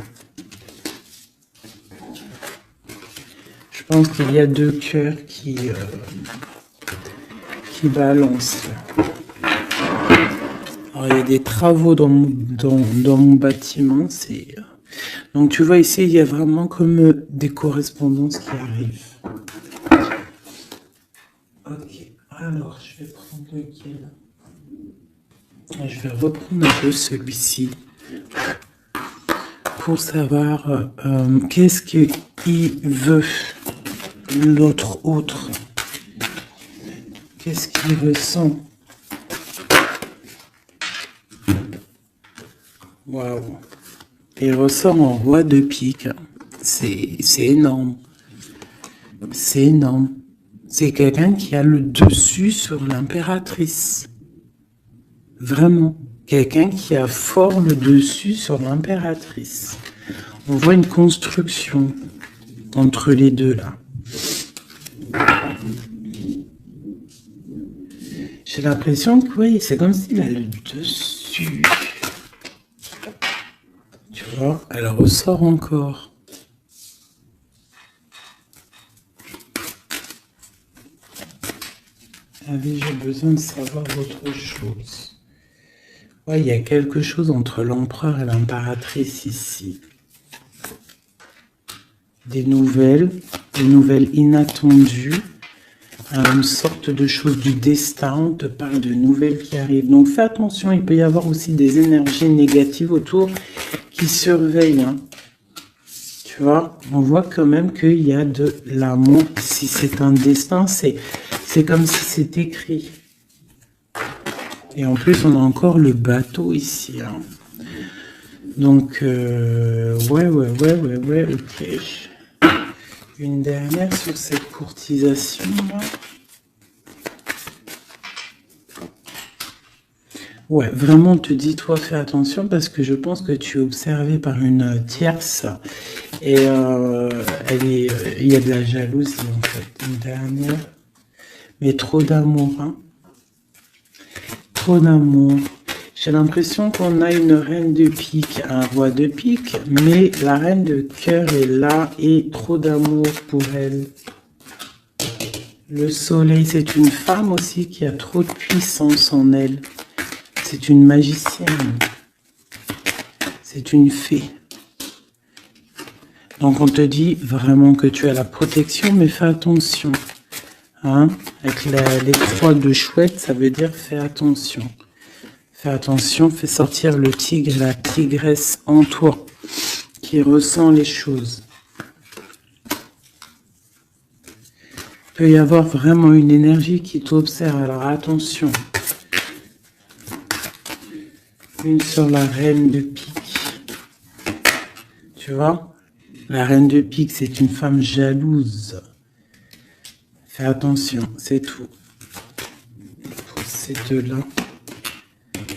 Je pense qu'il y a deux cœurs qui balancent. Alors, il y a des travaux dans mon bâtiment. Donc tu vois ici, il y a vraiment comme des correspondances qui arrivent. Ok, alors je vais prendre lequel? Je vais reprendre un peu celui-ci pour savoir qu'est-ce qu'il veut, l'autre autre. Qu'est-ce qu'il ressent? Waouh! Il ressort en roi de pique. C'est énorme. C'est énorme. C'est quelqu'un qui a le dessus sur l'impératrice. Vraiment. Quelqu'un qui a fort le dessus sur l'impératrice. On voit une construction entre les deux là. J'ai l'impression que oui, c'est comme s'il a le dessus. Tu vois, elle ressort encore. Avez j'ai besoin de savoir autre chose. Ouais, il y a quelque chose entre l'empereur et l'impératrice ici. Des nouvelles inattendues, une sorte de chose du destin, on te parle de nouvelles qui arrivent. Donc fais attention, il peut y avoir aussi des énergies négatives autour qui surveillent. Hein. Tu vois, on voit quand même qu'il y a de l'amour. Si c'est un destin, c'est comme si c'est écrit. Et en plus, on a encore le bateau ici. Hein. Donc, ouais, ok. Une dernière sur cette courtisation. Ouais, vraiment, on te dit, toi, fais attention parce que je pense que tu es observé par une tierce et il y a de la jalousie en fait. Une dernière, mais trop d'amour, hein. Trop d'amour. J'ai l'impression qu'on a une reine de pique, un roi de pique, mais la reine de cœur est là et trop d'amour pour elle. Le soleil, c'est une femme aussi qui a trop de puissance en elle. C'est une magicienne. C'est une fée. Donc on te dit vraiment que tu as la protection, mais fais attention. Hein? Avec les croix de chouette, ça veut dire fais attention. Fais attention, fais sortir le tigre, la tigresse en toi, qui ressent les choses. Il peut y avoir vraiment une énergie qui t'observe, alors attention. Une sur la reine de pique. Tu vois? La reine de pique, c'est une femme jalouse. Fais attention, c'est tout. Pour ces deux-là.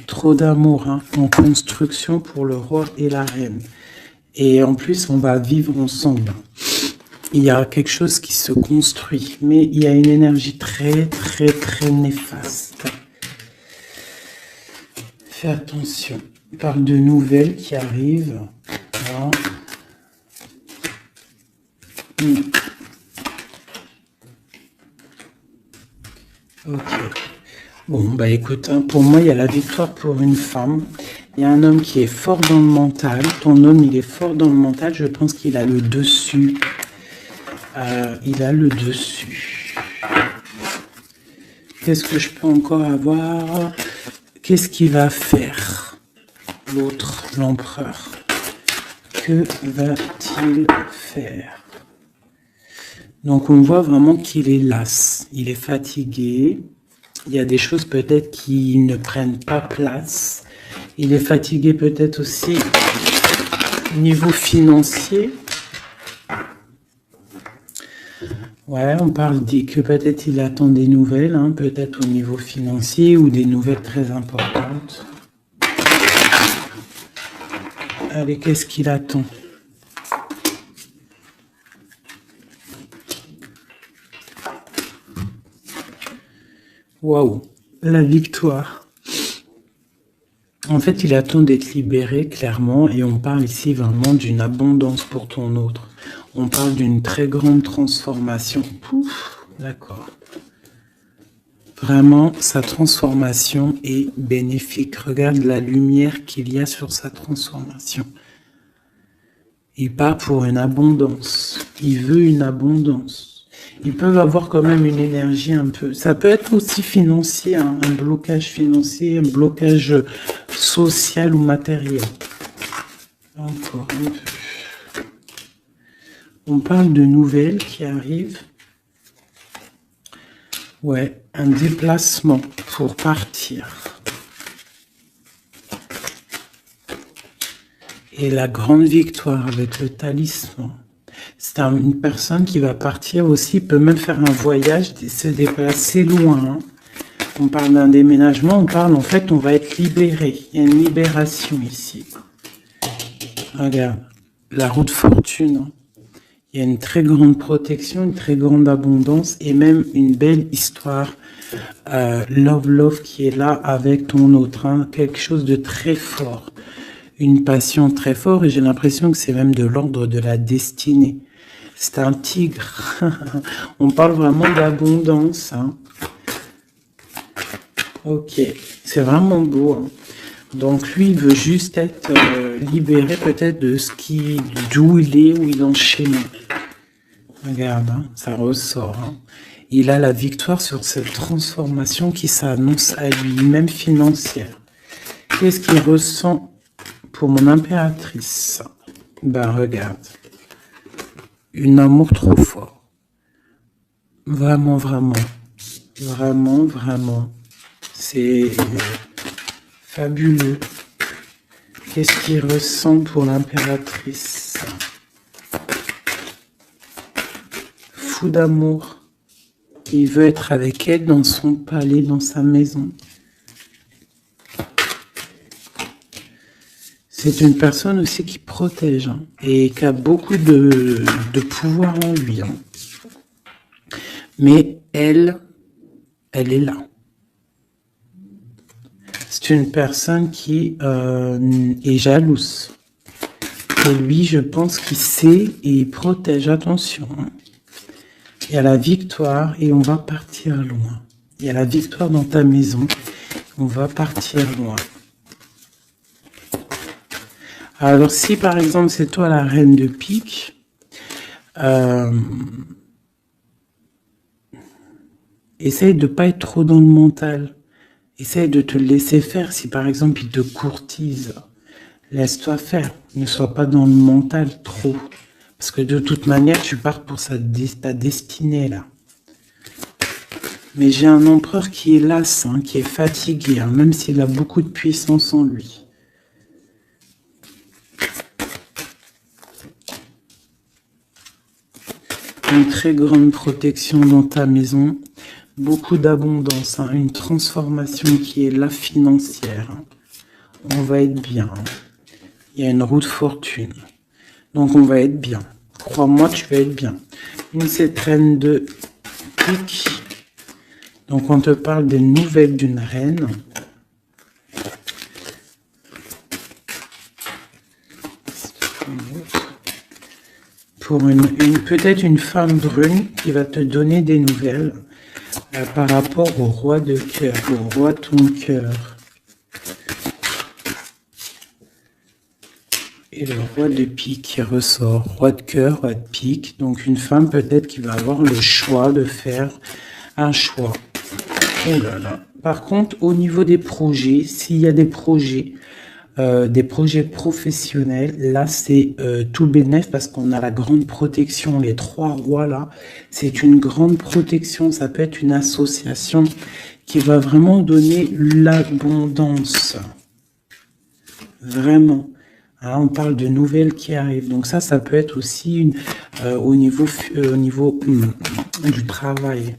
Trop d'amour hein, en construction pour le roi et la reine. Et en plus, on va vivre ensemble. Il y a quelque chose qui se construit, mais il y a une énergie très, très, très néfaste. Fais attention. On parle de nouvelles qui arrivent. Voilà. Ok. Bon, bah écoute, hein, pour moi, il y a la victoire pour une femme. Il y a un homme qui est fort dans le mental. Ton homme, il est fort dans le mental. Je pense qu'il a le dessus. Il a le dessus. Qu'est-ce que je peux encore avoir? Qu'est-ce qu'il va faire? L'autre, l'empereur. Que va-t-il faire? Donc on voit vraiment qu'il est las. Il est fatigué. Il y a des choses peut-être qui ne prennent pas place. Il est fatigué peut-être aussi au niveau financier. Ouais, on parle que peut-être il attend des nouvelles, hein, peut-être au niveau financier ou des nouvelles très importantes. Allez, qu'est-ce qu'il attend? Waouh, la victoire. En fait, il attend d'être libéré, clairement, et on parle ici vraiment d'une abondance pour ton autre. On parle d'une très grande transformation. Pouf, d'accord. Vraiment, sa transformation est bénéfique. Regarde la lumière qu'il y a sur sa transformation. Il part pour une abondance. Il veut une abondance. Ils peuvent avoir quand même une énergie un peu... Ça peut être aussi financier, hein, un blocage financier, un blocage social ou matériel. Encore un peu. On parle de nouvelles qui arrivent. Ouais, un déplacement pour partir. Et la grande victoire avec le talisman. C'est une personne qui va partir aussi, peut même faire un voyage, se déplacer loin. Hein. On parle d'un déménagement, on parle en fait, on va être libéré. Il y a une libération ici. Regarde, la roue de fortune. Hein. Il y a une très grande protection, une très grande abondance et même une belle histoire love qui est là avec ton autre. Hein, quelque chose de très fort. Une passion très forte et j'ai l'impression que c'est même de l'ordre de la destinée. C'est un tigre. On parle vraiment d'abondance. Hein. Ok, c'est vraiment beau. Hein. Donc lui, il veut juste être libéré peut-être de d'où il est, où il est enchaîné. Regarde, hein, ça ressort. Hein. Il a la victoire sur cette transformation qui s'annonce à lui, même financière. Qu'est-ce qu'il ressent pour mon impératrice? Ben regarde, un amour trop fort. Vraiment, vraiment, vraiment, vraiment. C'est fabuleux. Qu'est-ce qu'il ressent pour l'impératrice? Fou d'amour. Il veut être avec elle dans son palais, dans sa maison. C'est une personne aussi qui protège hein, et qui a beaucoup de pouvoir en lui. Hein. Mais elle est là. C'est une personne qui est jalouse. Et lui, je pense qu'il sait et il protège. Attention. Hein. Il y a la victoire et on va partir loin. Il y a la victoire dans ta maison. On va partir loin. Alors, si par exemple, c'est toi la reine de pique, essaye de ne pas être trop dans le mental. Essaye de te laisser faire. Si par exemple, il te courtise, laisse-toi faire. Ne sois pas dans le mental trop. Parce que de toute manière, tu pars pour ta destinée, là. Mais j'ai un empereur qui est las, hein, qui est fatigué, hein, même s'il a beaucoup de puissance en lui. Une très grande protection dans ta maison. Beaucoup d'abondance, hein, une transformation qui est là financière. Hein. On va être bien. Hein. Il y a une roue de fortune. Donc on va être bien. Crois-moi, tu vas être bien. Une reine de pique. Donc on te parle des nouvelles d'une reine. Pour peut-être une femme brune qui va te donner des nouvelles par rapport au roi de cœur, au roi de ton cœur. Et le roi de pique qui ressort, roi de cœur, roi de pique. Donc une femme peut-être qui va avoir le choix de faire un choix. Oh là là. Par contre, au niveau des projets, s'il y a des projets professionnels, là c'est tout bénef parce qu'on a la grande protection. Les trois rois là, c'est une grande protection. Ça peut être une association qui va vraiment donner l'abondance. Vraiment. Hein, on parle de nouvelles qui arrivent. Donc ça peut être aussi au niveau du travail.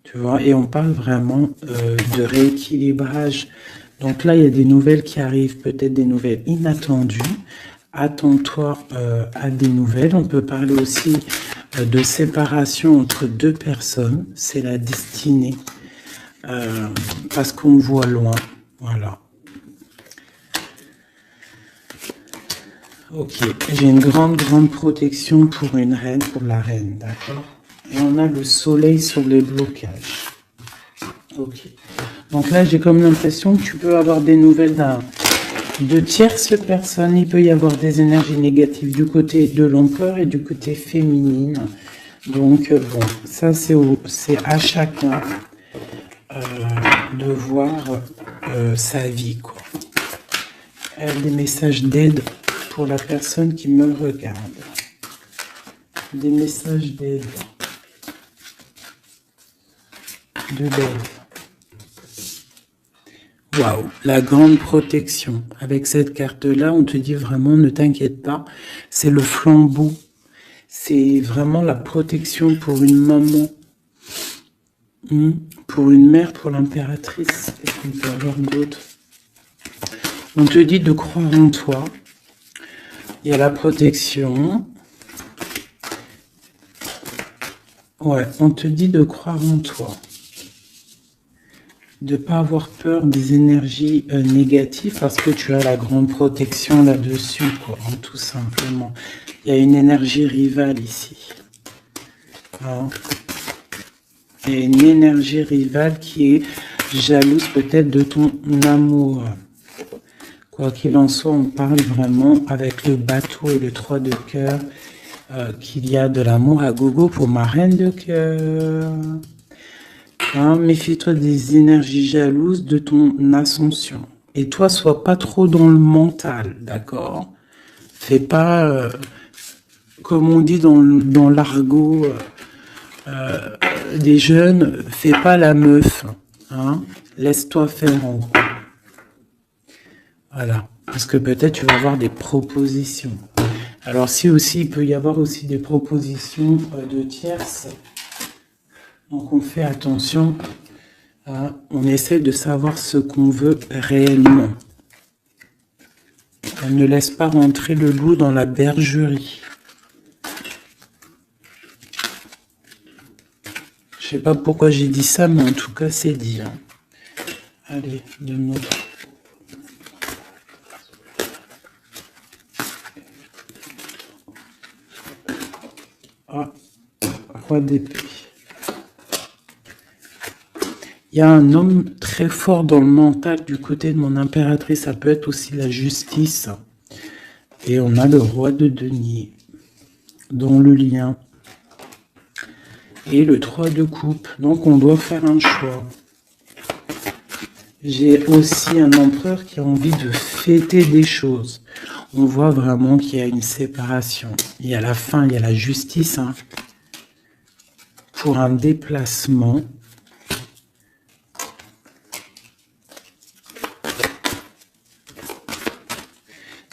Tu vois, et on parle vraiment de rééquilibrage. Donc là, il y a des nouvelles qui arrivent, peut-être des nouvelles inattendues. Attends-toi à des nouvelles. On peut parler aussi de séparation entre deux personnes. C'est la destinée. Parce qu'on voit loin. Voilà. Ok, j'ai une grande protection pour une reine, pour la reine, d'accord? Et on a le soleil sur les blocages. Ok. Donc là, j'ai comme l'impression que tu peux avoir des nouvelles de tierces personnes. Il peut y avoir des énergies négatives du côté de l'empereur et du côté féminine. Donc, bon, ça, c'est à chacun de voir sa vie, quoi. Des messages d'aide pour la personne qui me regarde. Des messages d'aide. De l'aide. Waouh, la grande protection. Avec cette carte-là, on te dit vraiment, ne t'inquiète pas, c'est le flambeau. C'est vraiment la protection pour une maman, pour une mère, pour l'impératrice. Qu'est-ce qu'on peut avoir d'autre? On te dit de croire en toi. Il y a la protection. Ouais, on te dit de croire en toi. De ne pas avoir peur des énergies négatives parce que tu as la grande protection là-dessus, quoi, hein, tout simplement. Il y a une énergie rivale ici. Hein. Il y a une énergie rivale qui est jalouse peut-être de ton amour. Quoi qu'il en soit, on parle vraiment avec le bateau et le 3 de cœur qu'il y a de l'amour à gogo pour ma reine de cœur. Hein, méfie-toi des énergies jalouses de ton ascension. Et toi, sois pas trop dans le mental, d'accord? Fais pas, comme on dit dans l'argot des jeunes, fais pas la meuf. Hein? Laisse-toi faire en gros. Voilà. Parce que peut-être tu vas avoir des propositions. Alors si aussi, il peut y avoir aussi des propositions de tierces. Donc on fait attention. On essaie de savoir ce qu'on veut réellement. On ne laisse pas rentrer le loup dans la bergerie. Je sais pas pourquoi j'ai dit ça, mais en tout cas c'est dit. Hein. Allez, donne-nous. Ah, roi d'épée. Il y a un homme très fort dans le mental du côté de mon impératrice. Ça peut être aussi la justice. Et on a le roi de denier dans le lien. Et le 3 de coupe. Donc on doit faire un choix. J'ai aussi un empereur qui a envie de fêter des choses. On voit vraiment qu'il y a une séparation. Il y a la fin, il y a la justice. Hein, pour un déplacement.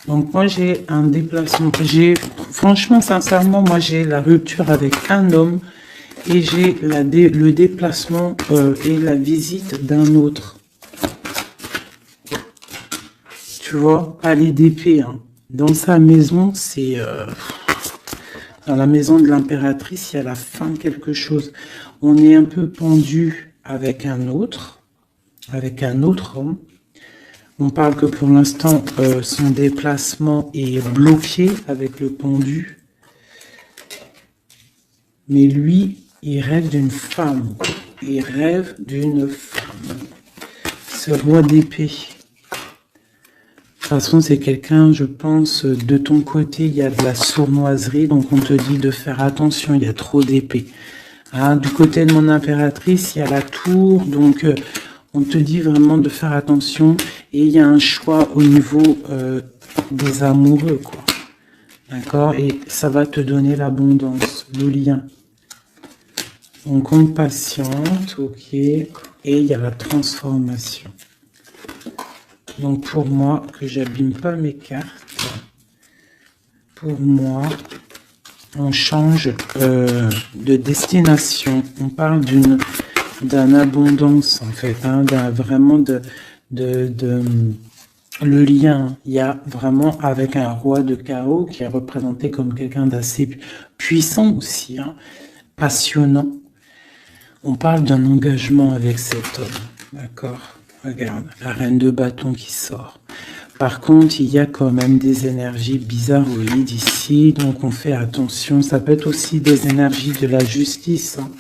Donc moi j'ai un déplacement, franchement sincèrement moi j'ai la rupture avec un homme et j'ai le déplacement et la visite d'un autre. Tu vois, palais d'épée, hein. Dans sa maison, c'est dans la maison de l'impératrice, il y a la fin quelque chose. On est un peu pendu avec un autre homme. On parle que pour l'instant, son déplacement est bloqué avec le pendu. Mais lui, il rêve d'une femme. Il rêve d'une femme. Ce roi d'épée. De toute façon, c'est quelqu'un, je pense, de ton côté, il y a de la sournoiserie. Donc, on te dit de faire attention, il y a trop d'épées. Hein, du côté de mon impératrice, il y a la tour. Donc, on te dit vraiment de faire attention. Et il y a un choix au niveau des amoureux, quoi. D'accord? Et ça va te donner l'abondance, le lien. Donc, on patiente, ok. Et il y a la transformation. Donc, pour moi, que j'abîme pas mes cartes, pour moi, on change de destination. On parle d'une abondance, en fait, hein, vraiment le lien. Il y a vraiment avec un roi de chaos qui est représenté comme quelqu'un d'assez puissant aussi, hein, passionnant. On parle d'un engagement avec cet homme, d'accord? Regarde, la reine de bâton qui sort. Par contre, il y a quand même des énergies bizarroïdes ici, donc on fait attention. Ça peut être aussi des énergies de la justice. Hein.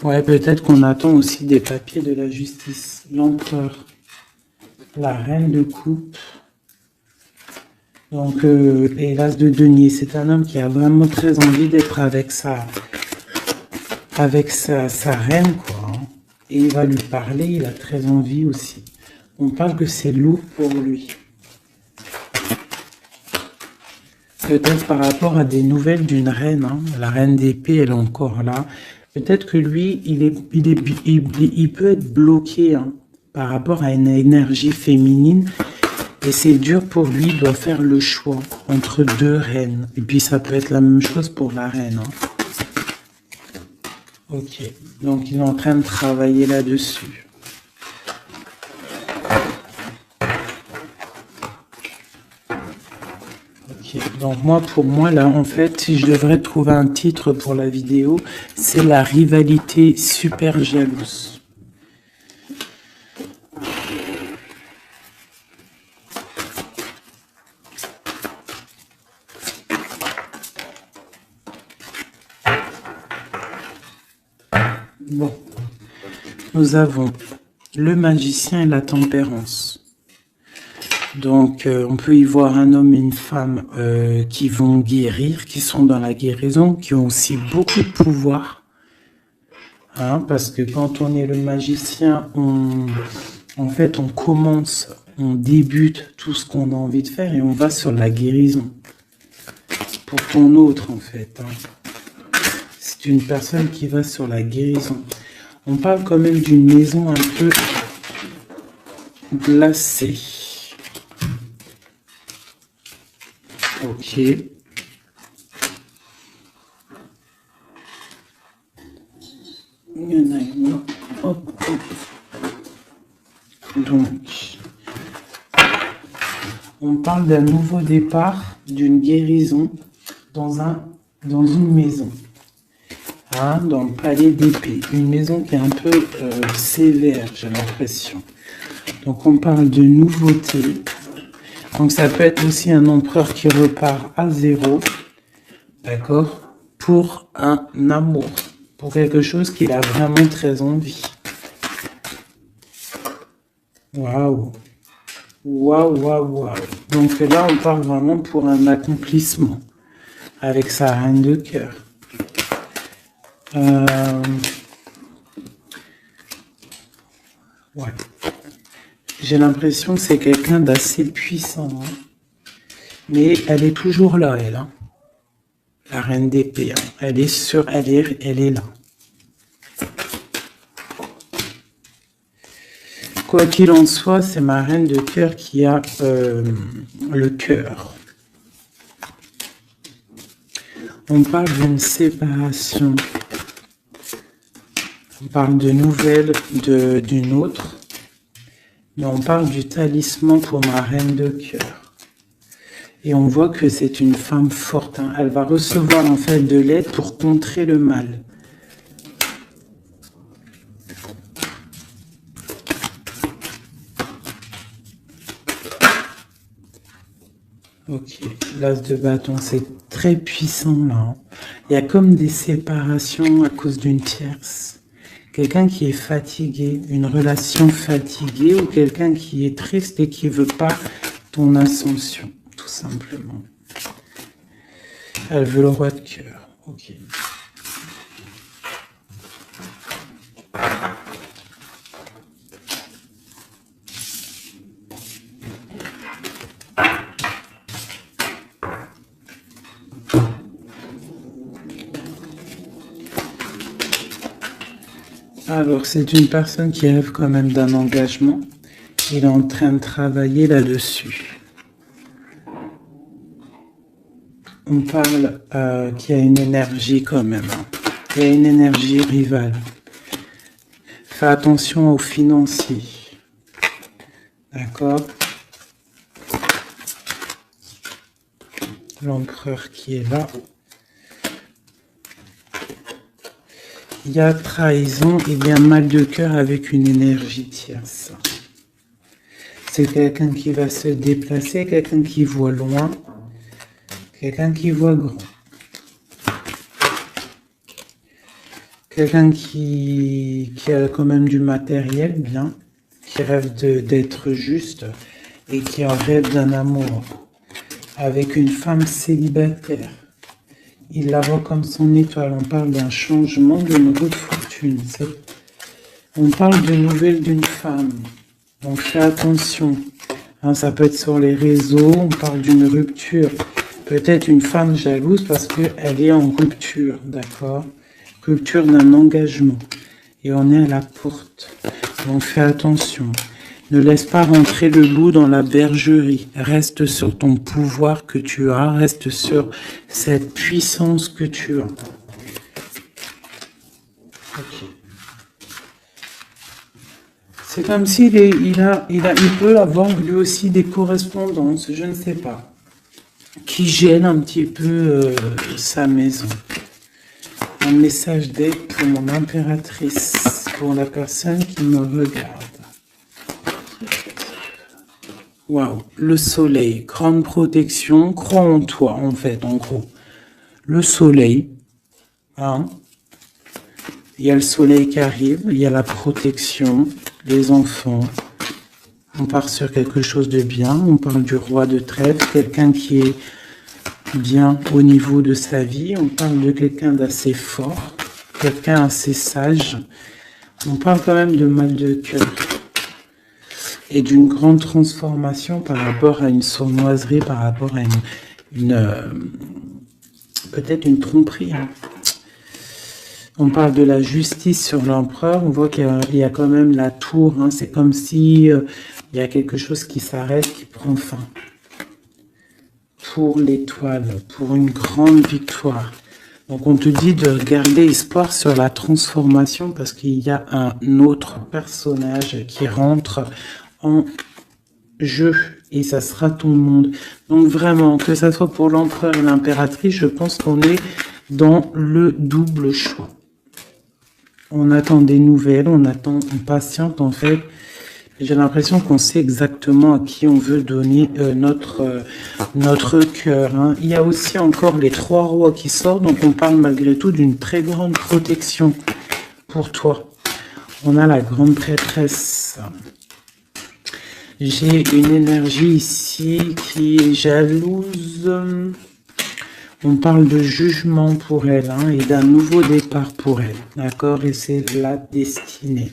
Ouais, peut-être qu'on attend aussi des papiers de la justice. L'empereur, la reine de coupe. Donc, et l'as de denier, c'est un homme qui a vraiment très envie d'être avec sa reine, quoi. Hein. Et il va lui parler, il a très envie aussi. On parle que c'est lourd pour lui. Peut-être par rapport à des nouvelles d'une reine, hein. La reine d'épée, elle est encore là. Peut-être que lui, il peut être bloqué, hein, par rapport à une énergie féminine. Et c'est dur pour lui, il doit faire le choix entre deux reines. Et puis ça peut être la même chose pour la reine. Hein. Ok, donc il est en train de travailler là-dessus. Ok, Donc moi, pour moi, là, en fait, si je devrais trouver un titre pour la vidéo, c'est la rivalité super jalouse. Bon, nous avons le magicien et la tempérance. Donc, on peut y voir un homme et une femme qui vont guérir, qui sont dans la guérison, qui ont aussi beaucoup de pouvoir. Hein, parce que quand on est le magicien, en fait, on commence, on débute tout ce qu'on a envie de faire et on va sur la guérison. Pour ton autre, en fait. Hein. C'est une personne qui va sur la guérison. On parle quand même d'une maison un peu glacée. Ok. Il y en a une. Hop, hop. Donc, on parle d'un nouveau départ, d'une guérison dans une maison. Hein, dans le palais d'épée. Une maison qui est un peu sévère, j'ai l'impression. Donc, on parle de nouveauté. Donc, ça peut être aussi un empereur qui repart à zéro. D'accord? Pour un amour. Pour quelque chose qu'il a vraiment très envie. Waouh! Waouh, waouh, waouh. Donc là, on parle vraiment pour un accomplissement. Avec sa reine de cœur. Ouais. J'ai l'impression que c'est quelqu'un d'assez puissant. Hein. Mais elle est toujours là, elle. Hein. La reine d'épée. Hein. Elle est là. Quoi qu'il en soit, c'est ma reine de cœur qui a le cœur. On parle d'une séparation. On parle de nouvelles d'une autre. Mais on parle du talisman pour ma reine de cœur. Et on voit que c'est une femme forte. Hein. Elle va recevoir en fait de l'aide pour contrer le mal. Ok, l'as de bâton, c'est très puissant là. Hein. Il y a comme des séparations à cause d'une tierce. Quelqu'un qui est fatigué, une relation fatiguée ou quelqu'un qui est triste et qui veut pas ton ascension, tout simplement. Elle veut le roi de cœur. Ok. Alors, c'est une personne qui rêve quand même d'un engagement. Il est en train de travailler là-dessus. On parle qu'il y a une énergie quand même. Il y a une énergie rivale. Fais attention aux financiers. D'accord? L'empereur qui est là. Il y a trahison, il y a mal de cœur avec une énergie tierce. C'est quelqu'un qui va se déplacer, quelqu'un qui voit loin, quelqu'un qui voit grand. Quelqu'un qui a quand même du matériel, bien, qui rêve d'être juste et qui en rêve d'un amour avec une femme célibataire. Il la voit comme son étoile. On parle d'un changement, d'une route fortune. On parle de nouvelles d'une femme. Donc fais attention. Hein, ça peut être sur les réseaux. On parle d'une rupture. Peut-être une femme jalouse parce qu'elle est en rupture. D'accord? Rupture d'un engagement. Et on est à la porte. Donc fais attention. Ne laisse pas rentrer le loup dans la bergerie. Reste sur ton pouvoir que tu as. Reste sur cette puissance que tu as. Okay. C'est comme s'il il peut avoir lui aussi des correspondances. Je ne sais pas. qui gêne un petit peu sa maison. Un message d'aide pour mon impératrice, pour la personne qui me regarde. Waouh, le soleil, grande protection, crois en toi en fait, en gros. Le soleil, hein. Il y a le soleil qui arrive, il y a la protection, les enfants. On part sur quelque chose de bien, on parle du roi de trèfle, quelqu'un qui est bien au niveau de sa vie, on parle de quelqu'un d'assez fort, quelqu'un assez sage. On parle quand même de mal de cœur et d'une grande transformation par rapport à une sournoiserie, par rapport à peut-être une tromperie. Hein. On parle de la justice sur l'empereur, on voit qu'il y a quand même la tour, hein. C'est comme si il y a quelque chose qui s'arrête, qui prend fin. Pour l'étoile, pour une grande victoire. Donc on te dit de garder espoir sur la transformation parce qu'il y a un autre personnage qui rentre en jeu et ça sera ton monde. Donc vraiment, que ça soit pour l'empereur et l'impératrice, je pense qu'on est dans le double choix. On attend des nouvelles, on patiente en fait. J'ai l'impression qu'on sait exactement à qui on veut donner notre cœur. Hein. Il y a aussi encore les 3 rois qui sortent, donc on parle malgré tout d'une très grande protection pour toi. On a la grande prêtresse. J'ai une énergie ici qui est jalouse. On parle de jugement pour elle hein, et d'un nouveau départ pour elle. D'accord? Et c'est la destinée.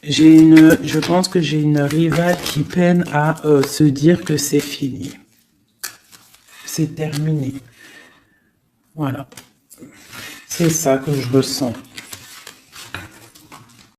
Je pense que j'ai une rivale qui peine à se dire que c'est fini. C'est terminé. Voilà. C'est ça que je ressens.